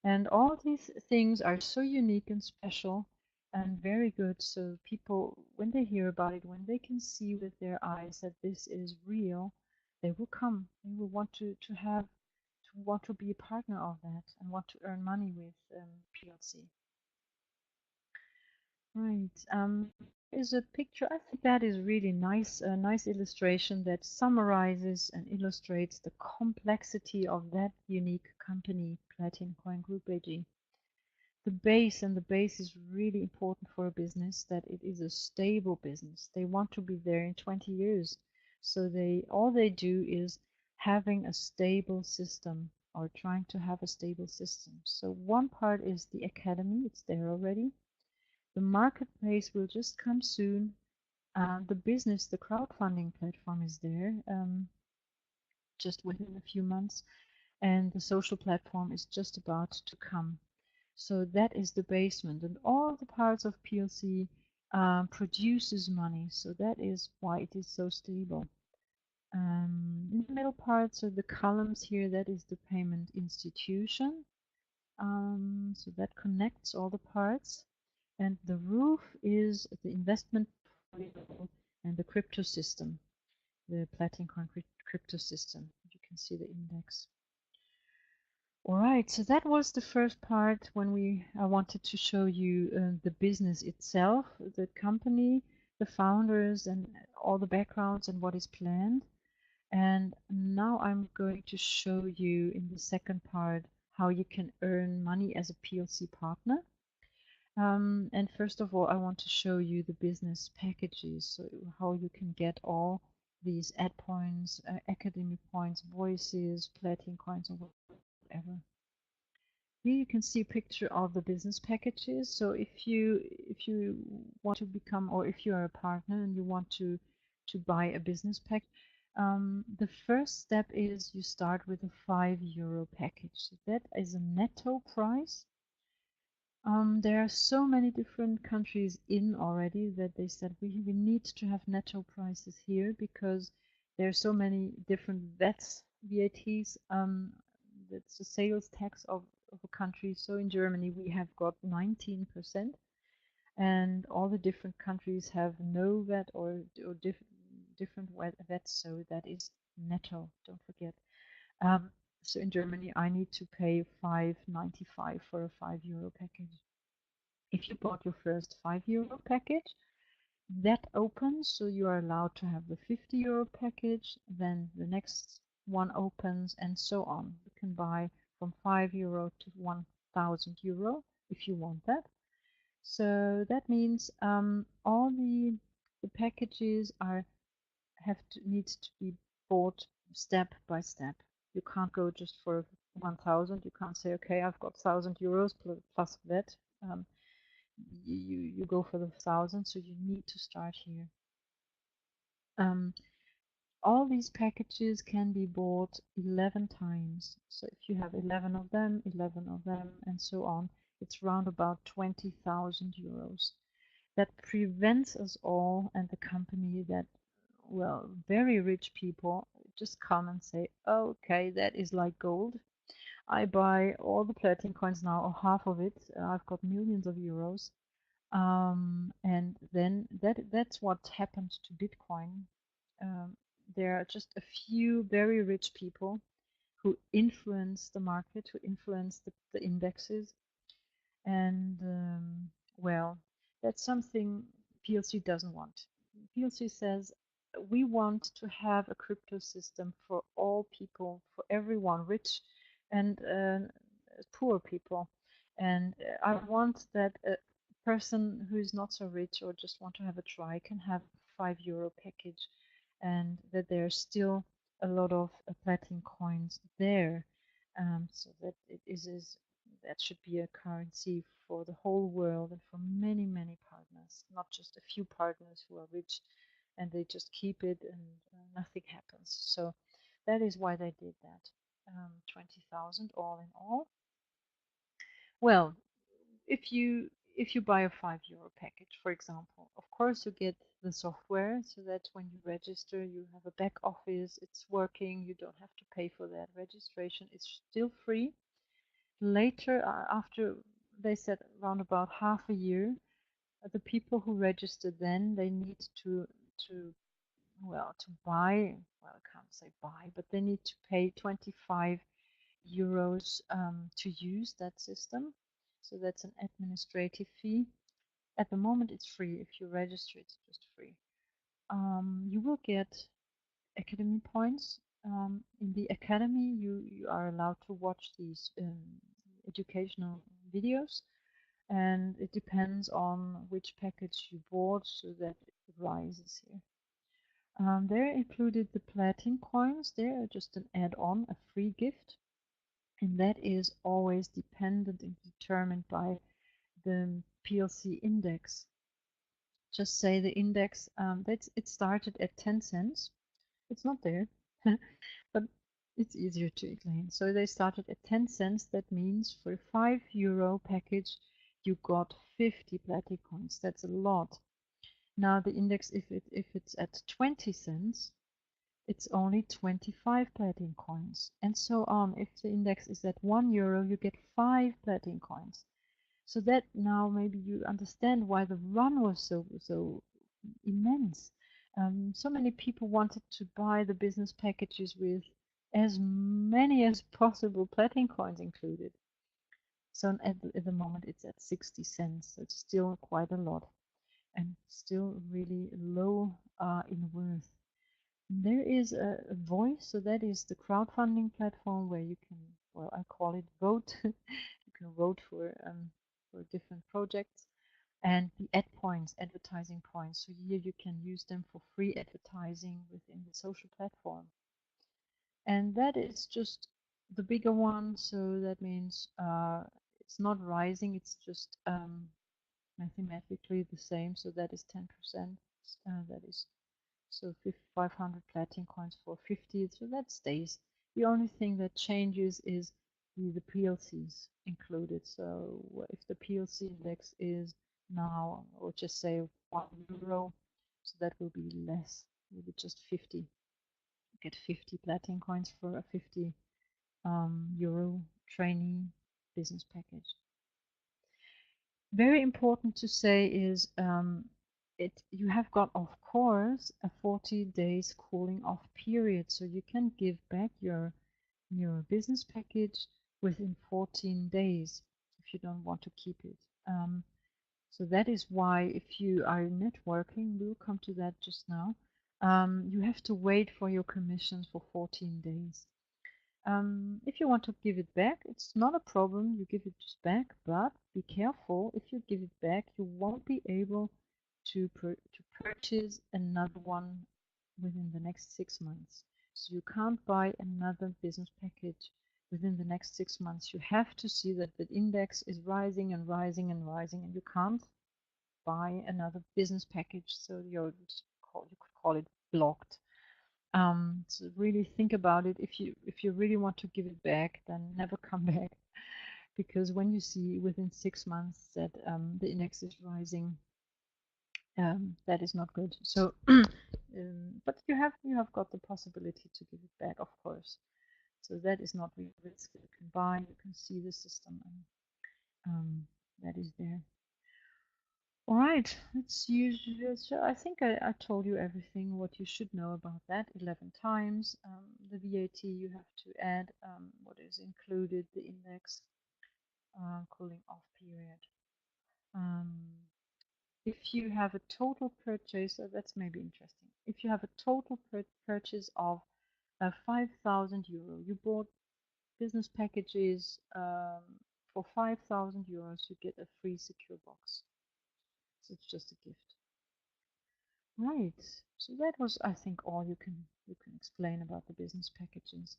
And all these things are so unique and special and very good. So people, when they hear about it, when they can see with their eyes that this is real, they will come. They will want to want to be a partner of that and want to earn money with PLC. Right. Is a picture. I think that is really nice. A nice illustration that summarizes and illustrates the complexity of that unique company, Platincoin Group AG. The base is really important for a business, that it is a stable business. They want to be there in 20 years. So all they do is having a stable system, or trying to have a stable system. So one part is the academy. It's there already. The marketplace will just come soon. The business, the crowdfunding platform is there, just within a few months. And the social platform is just about to come. So that is the basement, and all the parts of PLC produces money. So that is why it is so stable. In the middle parts of the columns here, that is the payment institution. So that connects all the parts. And the roof is the investment portfolio and the crypto system, the Platincoin crypto system. You can see the index. All right, so that was the first part when I wanted to show you the business itself, the company, the founders, and all the backgrounds and what is planned. And now I'm going to show you in the second part how you can earn money as a PLC partner. And first of all, I want to show you the business packages, so how you can get all these ad points, academy points, voices, platinum coins, or whatever. Here you can see a picture of the business packages. So if you want to become, or if you are a partner and you want to buy a business pack, the first step is you start with a €5 package. So that is a netto price. There are so many different countries in already that they said we need to have netto prices here, because there are so many different VATs. That's the sales tax of a country. So in Germany we have got 19%, and all the different countries have no VAT or different VATs. So that is netto. Don't forget. So in Germany, I need to pay €5.95 for a €5 package. If you bought your first €5 package, that opens, so you are allowed to have the €50 package, then the next one opens, and so on. You can buy from €5 to €1,000 if you want that. So that means all the packages needs to be bought step by step. You can't go just for 1,000. You can't say, okay, I've got €1,000 plus that. You go for the 1,000. So you need to start here. All these packages can be bought 11 times. So if you have 11 of them, and so on, it's round about €20,000. That prevents us all and the company that, well, very rich people just come and say, okay, that is like gold. I buy all the platinum coins now, or half of it. I've got millions of euros. And then that's what happened to Bitcoin. There are just a few very rich people who influence the market, who influence the indexes. And well, that's something PLC doesn't want. PLC says we want to have a crypto system for all people, for everyone, rich and poor people. And I want that a person who is not so rich or just want to have a try can have €5 package, and that there's still a lot of platinum coins there, so that it is that should be a currency for the whole world and for many, many partners, not just a few partners who are rich and they just keep it and nothing happens. So that is why they did that. 20,000 all in all. Well, if you buy a €5 package, for example, of course you get the software so that when you register, you have a back office, it's working, you don't have to pay for that. Registration is still free. Later, after they said around about half a year, the people who registered then, they need to to buy, well, I can't say buy, but they need to pay €25 to use that system. So that's an administrative fee. At the moment, it's free. If you register, it's just free. You will get academy points. In the academy, you are allowed to watch these educational videos, and it depends on which package you bought, so that it rises here. They're included the platinum coins. They're just an add-on, a free gift, and that is always dependent and determined by the PLC index. Just say the index, it started at 10 cents. It's not there, but it's easier to explain. So they started at 10 cents. That means for a €5 package, you got 50 platinum coins. That's a lot. Now the index, if it's at 20 cents, it's only 25 platinum coins, and so on. If the index is at €1, you get 5 platinum coins. So that now maybe you understand why the run was so immense. So many people wanted to buy the business packages with as many as possible platinum coins included. So at the moment it's at 60 cents. So it's still quite a lot and still really low in worth. There is a voice, so that is the crowdfunding platform where you can, well, I call it vote. You can vote for different projects, and the ad points, advertising points. So here you can use them for free advertising within the social platform. And that is just the bigger one. So that means it's not rising, it's just mathematically the same. So that is 10%. That is so 500 platinum coins for 50. So that stays. The only thing that changes is the PLCs included. So if the PLC index is now, or just say €1, so that will be less. It will be just 50. You get 50 platinum coins for a 50 euro trainee business package. Very important to say is you have got, of course, a 40 days cooling off period, so you can give back your business package within 14 days if you don't want to keep it. So that is why if you are networking, we'll come to that just now, you have to wait for your commissions for 14 days. If you want to give it back, it's not a problem. You give it just back, but be careful. If you give it back, you won't be able to purchase another one within the next 6 months. So you can't buy another business package within the next 6 months. You have to see that the index is rising and rising and rising, and you can't buy another business package. So you could call it blocked. So really think about it. If you really want to give it back, then never come back, because when you see within 6 months that the index is rising, that is not good. So, but you have got the possibility to give it back, of course. So that is not really risk. You can buy, you can see the system, and that is there. All right, let's use. So I think I told you everything what you should know about that 11 times. The VAT you have to add what is included, the index, cooling off period. If you have a total purchase, that's maybe interesting. If you have a total purchase of 5,000 euro, you bought business packages for 5,000 euros, you get a free secure box. So it's just a gift. Right. So that was, I think, all you can explain about the business packages.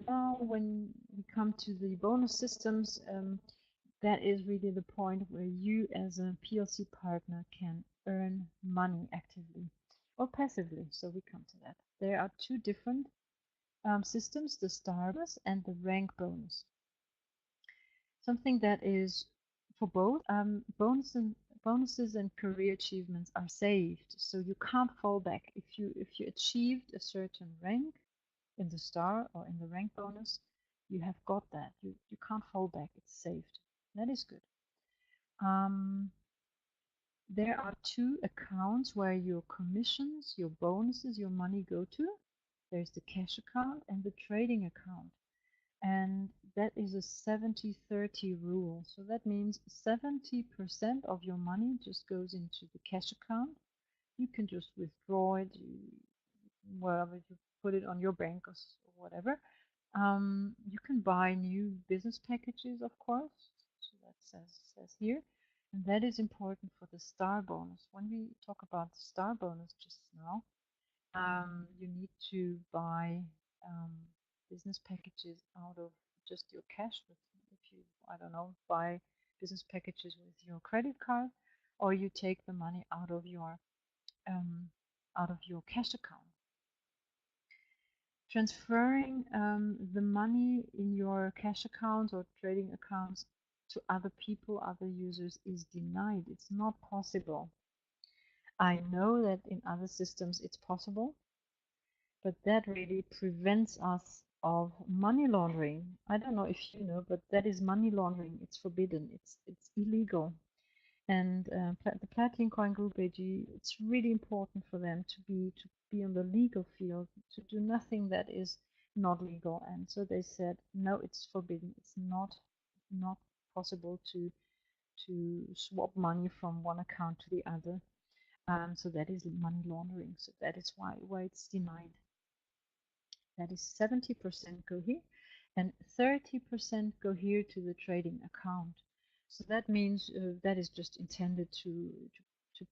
Now, when we come to the bonus systems, that is really the point where you, as a PLC partner, can earn money actively or passively. So we come to that. There are two different systems: the star bonus and the rank bonus. Something that is for both bonuses and career achievements are saved, so you can't fall back. If you achieved a certain rank in the star or in the rank bonus, you have got that. You can't fall back. It's saved. That is good. There are two accounts where your commissions, your bonuses, your money go to. There's the cash account and the trading account. And that is a 70-30 rule. So that means 70% of your money just goes into the cash account. You can just withdraw it wherever you put it on your bank or whatever. You can buy new business packages, of course. So that says here. And that is important for the star bonus. When we talk about the star bonus just now, you need to buy business packages out of just your cash. If you, I don't know, buy business packages with your credit card, or you take the money out of your cash account. Transferring the money in your cash accounts or trading accounts to other people, other users, is denied. It's not possible. I know that in other systems it's possible, but that really prevents us of money laundering. I don't know if you know, but that is money laundering. It's forbidden. It's illegal. And the Platincoin Group AG, it's really important for them to be on the legal field, to do nothing that is not legal. And so they said, no, it's forbidden. It's not possible to swap money from one account to the other. So that is money laundering. So that is why it's denied. That is 70% go here, and 30% go here to the trading account. So that means that is just intended to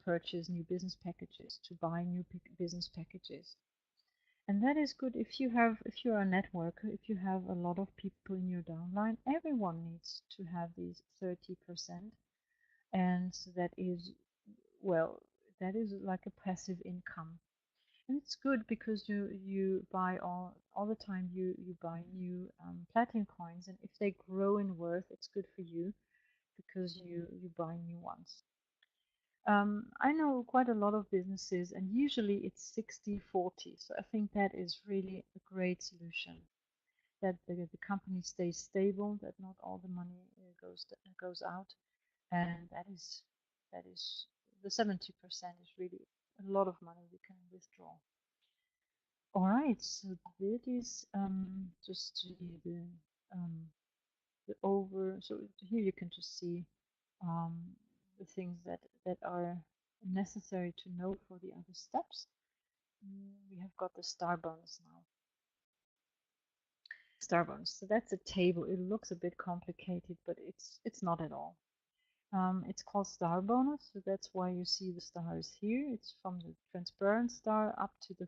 purchase new business packages, to buy new business packages. And that is good if you are a networker, if you have a lot of people in your downline. Everyone needs to have these 30%. And so that is, well, that is like a passive income. And it's good because you buy all the time. You buy new platinum coins, and if they grow in worth, it's good for you because you buy new ones. I know quite a lot of businesses, and usually it's 60-40. So I think that is really a great solution. That the company stays stable, that not all the money goes out, and that is the 70% is really a lot of money we can withdraw. All right, so that is just the over. So here you can just see the things that are necessary to know for the other steps. We have got the star bonus now. Star bonus. So that's a table. It looks a bit complicated, but it's not at all. It's called star bonus, so that's why you see the stars here. It's from the transparent star up to the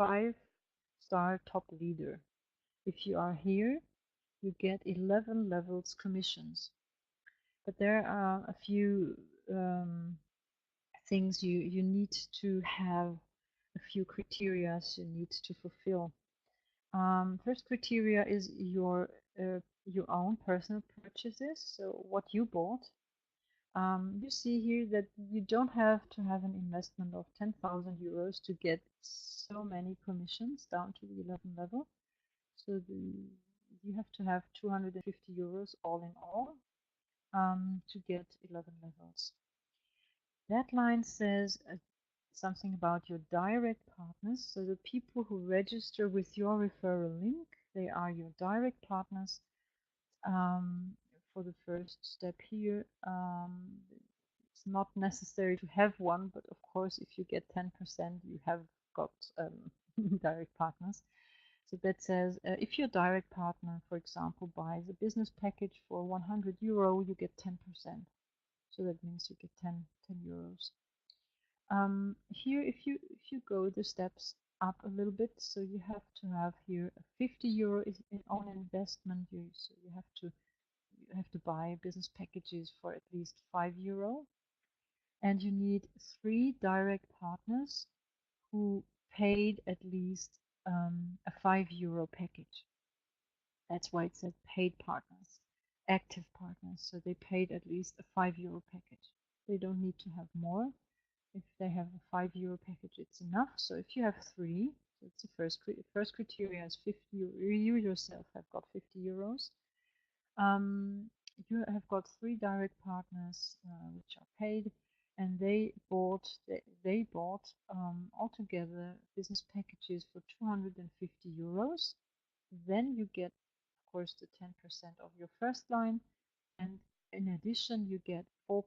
5-star top leader. If you are here, you get 11 levels commissions. But there are a few things you need to have, a few criteria you need to fulfill. First criteria is your own personal purchases, so what you bought. You see here that you don't have to have an investment of 10,000 euros to get so many commissions down to the 11 level. So you have to have 250 euros all in all. to get 11 levels. That line says something about your direct partners. So the people who register with your referral link, they are your direct partners. For the first step here, it's not necessary to have one, but of course, if you get 10%, you have got direct partners. So that says if your direct partner, for example, buys a business package for 100 euro, you get 10%. So that means you get 10 euros. Here, if you go the steps up a little bit, so you have to have here a 50 euro on investment. So you have to buy business packages for at least 5 euro, and you need 3 direct partners who paid at least a 5 euro package. That's why it said paid partners, active partners. So they paid at least a 5 euro package. They don't need to have more. If they have a 5 euro package, it's enough. So if you have 3, so it's the first criteria is 50. You yourself have got 50 euros. You have got 3 direct partners which are paid, and they bought altogether business packages for 250 euros. Then you get, of course, the 10% of your first line, and in addition, you get 4%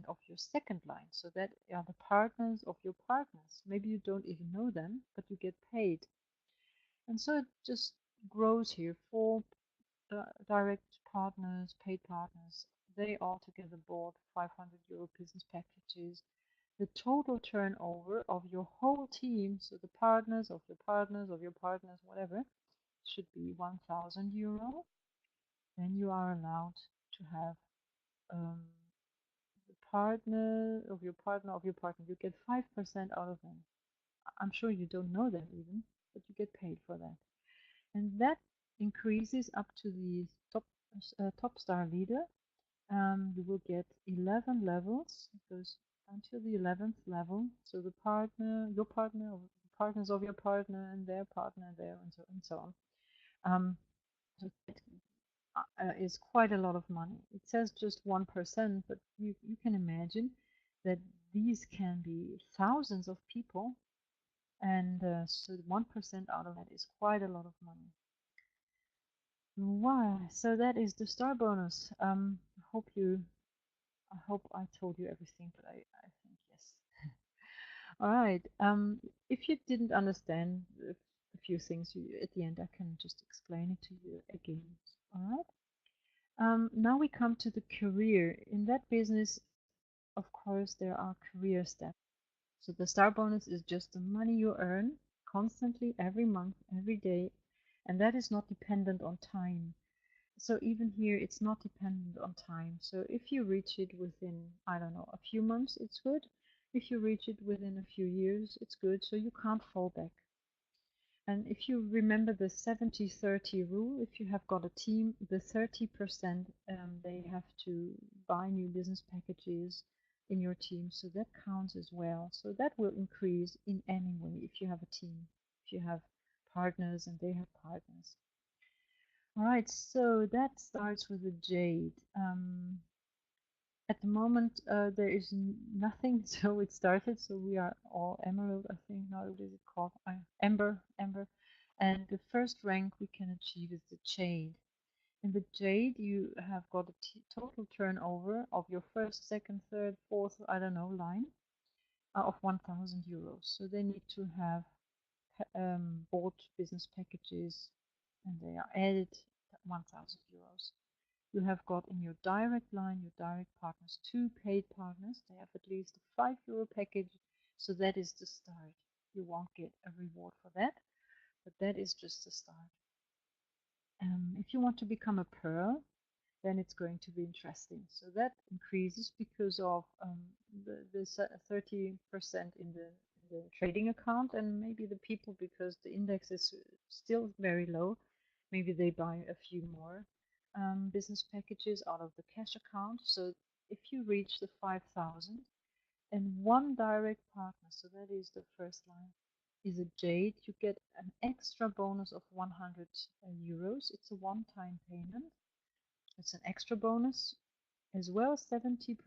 of your second line. So that are the partners of your partners. Maybe you don't even know them, but you get paid. And so it just grows here. 4 direct partners, paid partners, they all together bought 500 euro business packages. The total turnover of your whole team, so the partners of your partners of your partners, whatever, should be 1000 euro. Then you are allowed to have the partner of your partner of your partner. You get 5% out of them. I'm sure you don't know them even, but you get paid for that. And that increases up to the top star leader. You will get 11 levels. It goes until the 11th level. So the partner, your partner, or the partners of your partner, and their partner there, and so on. So it is quite a lot of money. It says just 1%, but you can imagine that these can be thousands of people, and so 1% out of that is quite a lot of money. Wow, so that is the star bonus. I hope I told you everything, but I think yes. All right. If you didn't understand a few things, at the end I can just explain it to you again. All right. Now we come to the career. In that business, of course, there are career steps. So the star bonus is just the money you earn constantly every month, every day, and that is not dependent on time. So even here, it's not dependent on time. So if you reach it within, I don't know, a few months, it's good. If you reach it within a few years, it's good. So you can't fall back. And if you remember the 70-30 rule, if you have got a team, the 30% they have to buy new business packages in your team. So that counts as well. So that will increase in any way if you have a team, if you have partners and they have partners. All right, so that starts with a jade. At the moment, there is nothing, so it started. So we are all emerald, I think. Now, what is it called? Amber. And the first rank we can achieve is the jade. In the jade, you have got a total turnover of your first, second, third, fourth, I don't know, line of 1000 euros. So they need to have bought business packages, and they are added 1000 euros. You have got in your direct line, your direct partners, 2 paid partners. They have at least a 5 euro package. So that is the start. You won't get a reward for that, but that is just the start. If you want to become a pearl, then it's going to be interesting. So that increases because of the 30% in the trading account, and maybe the people, because the index is still very low, maybe they buy a few more business packages out of the cash account. So if you reach the 5,000 and 1 direct partner, so that is the first line, is a jade, you get an extra bonus of 100 euros. It's a one-time payment. It's an extra bonus. as well. 70%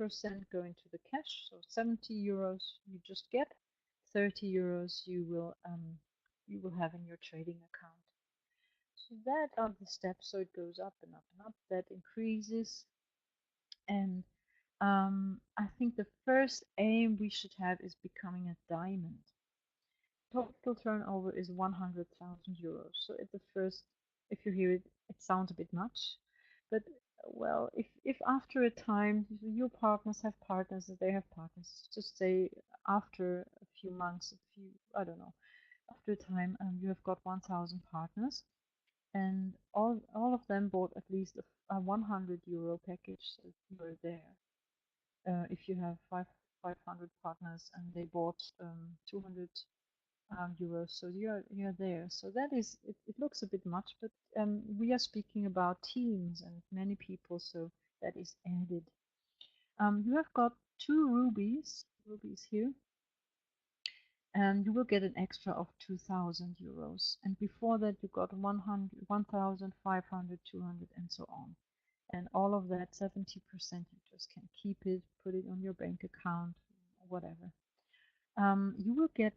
going to the cash, so 70 euros you just get, 30 euros you will have in your trading account. So that are the steps. So it goes up and up and up. That increases, and I think the first aim we should have is becoming a diamond. Total turnover is 100,000 euros. So at the first, if you hear it, it sounds a bit much, but well, if after a time your partners have partners, they have partners, just say after a few months, I don't know, after a time, you have got 1,000 partners, and all of them bought at least a 100 euro package, so you are there. If you have 500 partners and they bought 200 euros, so you're there. So that is, it looks a bit much, but we are speaking about teams and many people, so that is added. You have got 2 rubies here, and you will get an extra of 2,000 euros. And before that, you got 100, 1,500, 200, and so on. And all of that, 70%, you just can keep it, put it on your bank account, whatever. You will get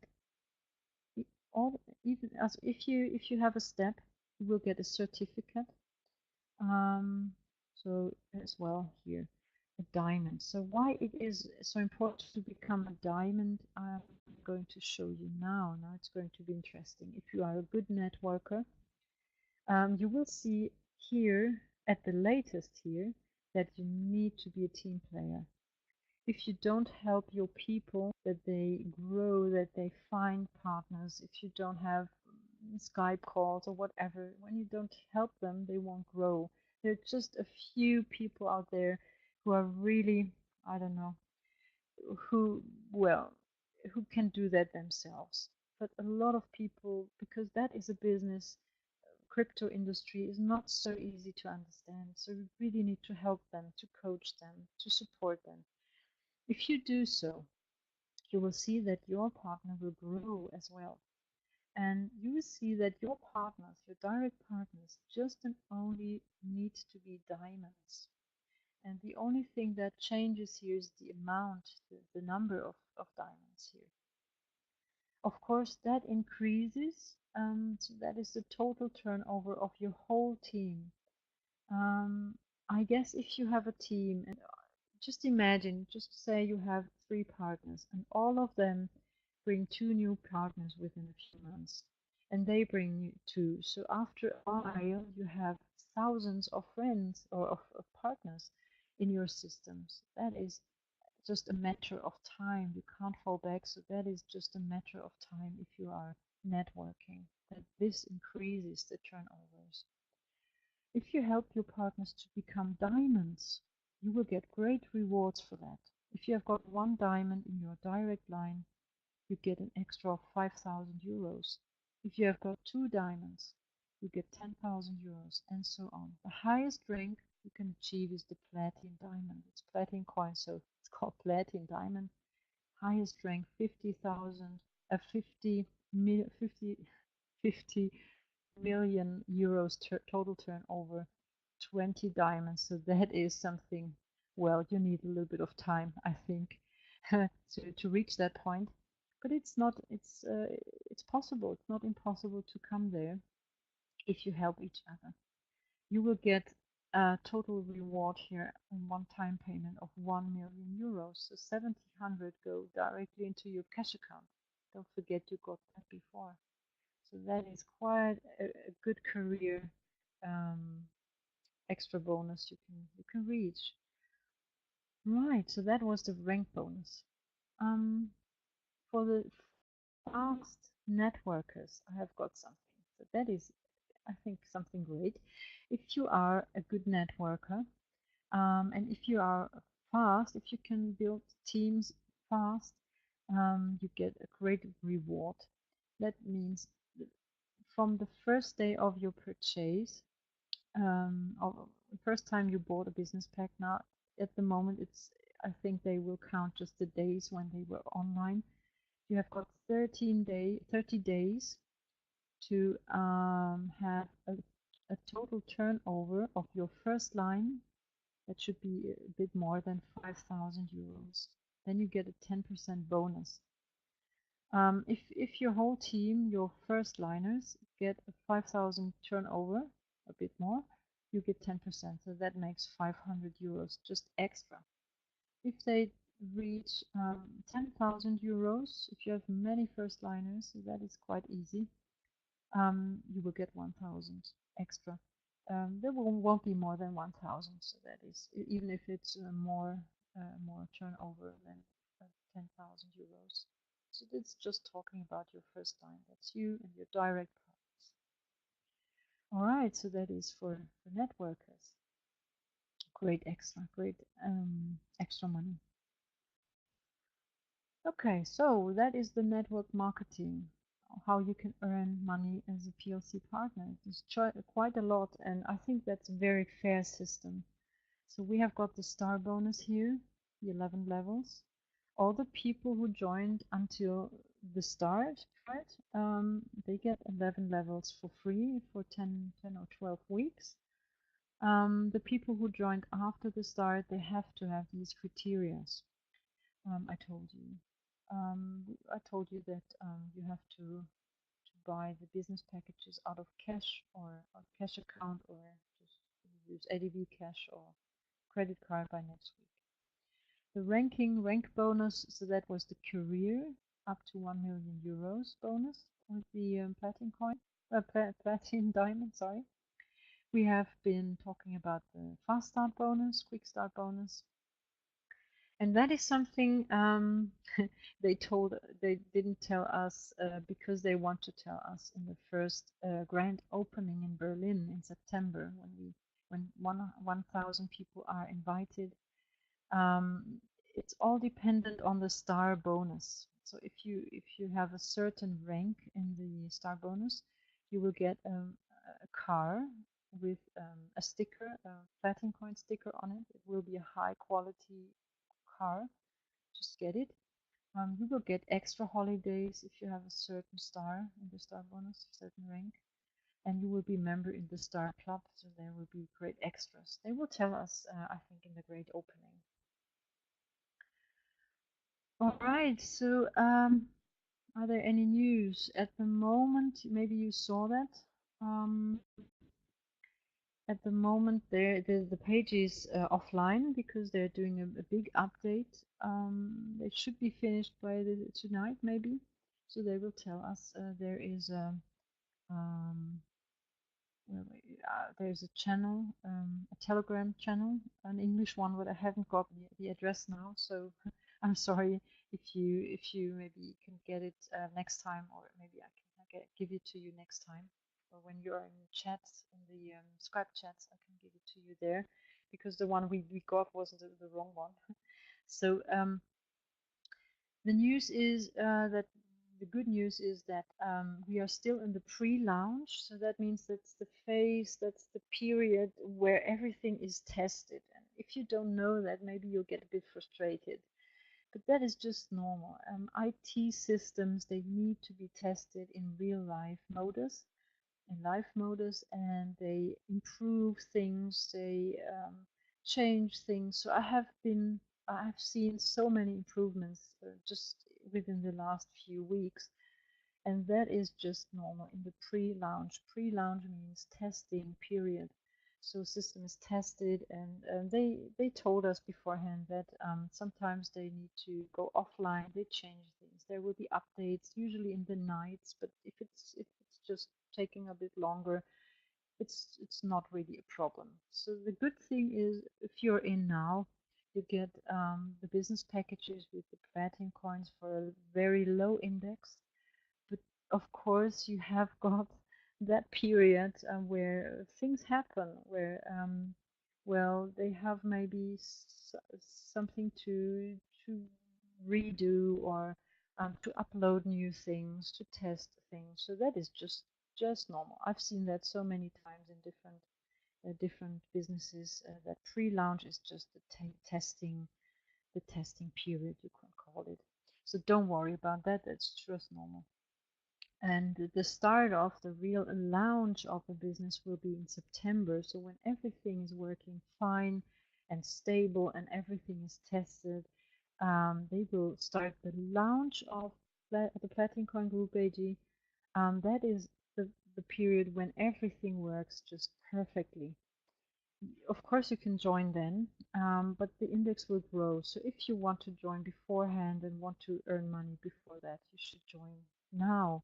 all, even as if you have a step, you will get a certificate. So as well here, a diamond. So why it is so important to become a diamond, I'm going to show you now. Now it's going to be interesting. If you are a good networker, you will see here at the latest here that you need to be a team player. If you don't help your people that they grow, that they find partners, if you don't have Skype calls or whatever, when you don't help them, they won't grow. There are just a few people out there who are really, I don't know, who, well, who can do that themselves. But a lot of people, because that is a business, crypto industry is not so easy to understand. So we really need to help them, to coach them, to support them. If you do so, you will see that your partner will grow as well. And you will see that your partners, your direct partners, just and only need to be diamonds. And the only thing that changes here is the amount, the number of diamonds here. Of course, that increases, so that is the total turnover of your whole team. I guess if you have a team, and just imagine, just say you have 3 partners, and all of them bring 2 new partners within a few months, and they bring you 2. So after a while, you have thousands of friends or of partners in your systems. That is just a matter of time. You can't fall back. So that is just a matter of time if you are networking, that this increases the turnovers. If you help your partners to become diamonds, you will get great rewards for that. If you have got 1 diamond in your direct line, you get an extra of 5,000 euros. If you have got 2 diamonds, you get 10,000 euros, and so on. The highest rank you can achieve is the platinum diamond. It's Platincoin, so it's called platinum diamond. Highest rank 50,000, 50 million euros total turnover, 20 diamonds. So that is something, well, you need a little bit of time, I think, to reach that point. But it's not, it's possible. It's not impossible to come there if you help each other. You will get a total reward here, a one-time payment of 1 million euros. So 700 go directly into your cash account. Don't forget you got that before. So that is quite a good career extra bonus you can reach. Right, so that was the rank bonus. For the fast networkers, I have got something. So that is, I think, something great. If you are a good networker, and if you are fast, if you can build teams fast, you get a great reward. That means from the first day of your purchase, of the first time you bought a business pack. Now, at the moment, I think they will count just the days when they were online. You have got 30 days to have a total turnover of your first line That should be a bit more than 5,000 euros. Then you get a 10% bonus. If your whole team, your first liners, get a 5,000 turnover, a bit more, you get 10%. So that makes 500 euros just extra. If they reach 10,000 euros, if you have many first liners, that is quite easy. You will get 1,000 extra. There won't be more than 1,000, so that is even if it's more turnover than 10,000 euros. So it's just talking about your first line. That's you and your direct partners. All right, so that is for networkers. Great extra money. Okay, so that is the network marketing, how you can earn money as a PLC partner. There's quite a lot, and I think that's a very fair system. So we have got the star bonus here, the 11 levels. All the people who joined until the start, right? They get 11 levels for free for 10 or 12 weeks. The people who joined after the start, they have to have these criteria. I told you. I told you that you have to buy the business packages out of cash or cash account, or just use ADV cash or credit card by next week. The rank bonus, so that was the career up to 1 million euros bonus with the platinum diamond. Sorry. We have been talking about the fast start bonus, quick start bonus. And that is something they didn't tell us because they want to tell us in the first grand opening in Berlin in September when 1,000 people are invited. It's all dependent on the star bonus. So if you have a certain rank in the star bonus, you will get a car with a sticker, a Platincoin sticker on it. It will be a high quality car. Just get it. You will get extra holidays if you have a certain star in the star bonus, a certain rank, and you will be a member in the star club. So there will be great extras. They will tell us, I think, in the great opening. All right. So, are there any news at the moment? Maybe you saw that. At the moment, the page is offline because they're doing a big update. It should be finished by tonight, maybe. So they will tell us there is um, there's a channel, a Telegram channel, an English one, but I haven't got the address now. So I'm sorry if you maybe can get it next time, or maybe I can give it to you next time. Or when you are in chats, in the Skype chats, I can give it to you there, because the one we got wasn't the wrong one. So the news is that the good news is that we are still in the pre-launch. So that means that's the phase, that's the period where everything is tested. And if you don't know that, maybe you'll get a bit frustrated. But that is just normal. IT systems, they need to be tested in real life modus, and they improve things, they change things. So I've seen so many improvements just within the last few weeks, and that is just normal in the pre-launch. Pre-launch means testing period. So system is tested, and they told us beforehand that sometimes they need to go offline. They change things. There will be updates, usually in the nights. But if it's just taking a bit longer, it's not really a problem. So the good thing is, if you're in now, you get the business packages with the platinum coins for a very low index. But of course, you have got that period where things happen, where well, they have maybe something to redo, or to upload new things, to test things. So that is just normal. I've seen that so many times in different businesses. That pre-launch is just the testing period, you can call it. So don't worry about that. That's just normal. And the start of the real launch of the business will be in September. So when everything is working fine, and stable and everything is tested, they will start the launch of the Platincoin Group AG. That is the period when everything works just perfectly. Of course, you can join then, but the index will grow. So if you want to join beforehand and want to earn money before that, you should join now.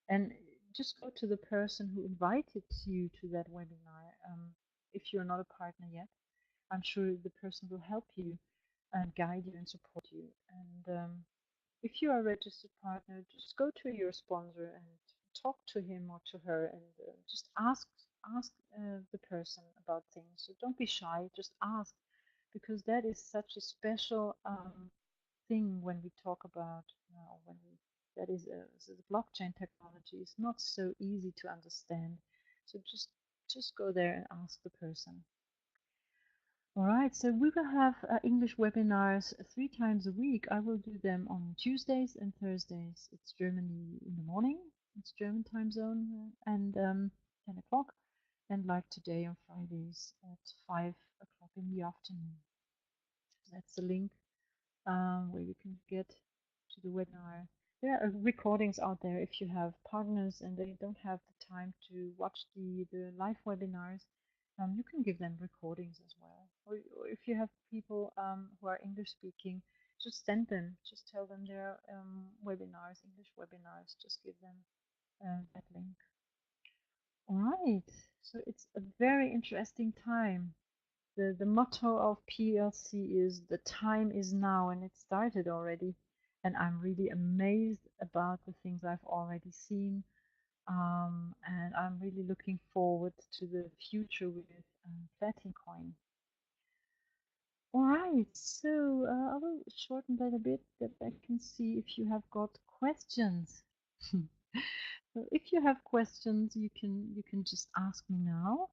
And just go to the person who invited you to that webinar. If you're not a partner yet, I'm sure the person will help you and guide you and support you. And if you are a registered partner, just go to your sponsor and talk to him or to her, and just ask the person about things. So don't be shy, just ask, because that is such a special thing when we talk about when we that is so the blockchain technology is not so easy to understand. So just go there and ask the person. All right, so we will have English webinars 3 times a week. I will do them on Tuesdays and Thursdays. It's Germany in the morning, it's German time zone, and 10 o'clock. And like today on Fridays at 5 o'clock in the afternoon. That's the link where you can get to the webinar. There are recordings out there if you have partners and they don't have the time to watch the live webinars. You can give them recordings as well. Or if you have people who are English speaking, just send them. Just tell them there are webinars, English webinars. Just give them that link. All right. So it's a very interesting time. The motto of PLC is the time is now, and it started already. And I'm really amazed about the things I've already seen. And I'm really looking forward to the future with Platincoin. All right, so I will shorten that a bit that I can see if you have got questions. So if you have questions, you can just ask me now.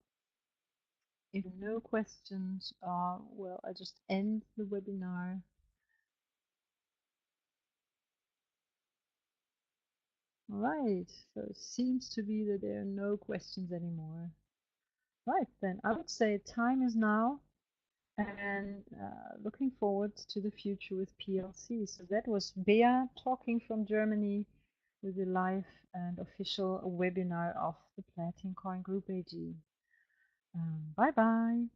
If no questions, well, I just end the webinar. All right, so it seems to be that there are no questions anymore. Right, then I would say time is now, and looking forward to the future with PLC. So that was Bea talking from Germany with the live and official webinar of the Platincoin Group AG. Bye bye.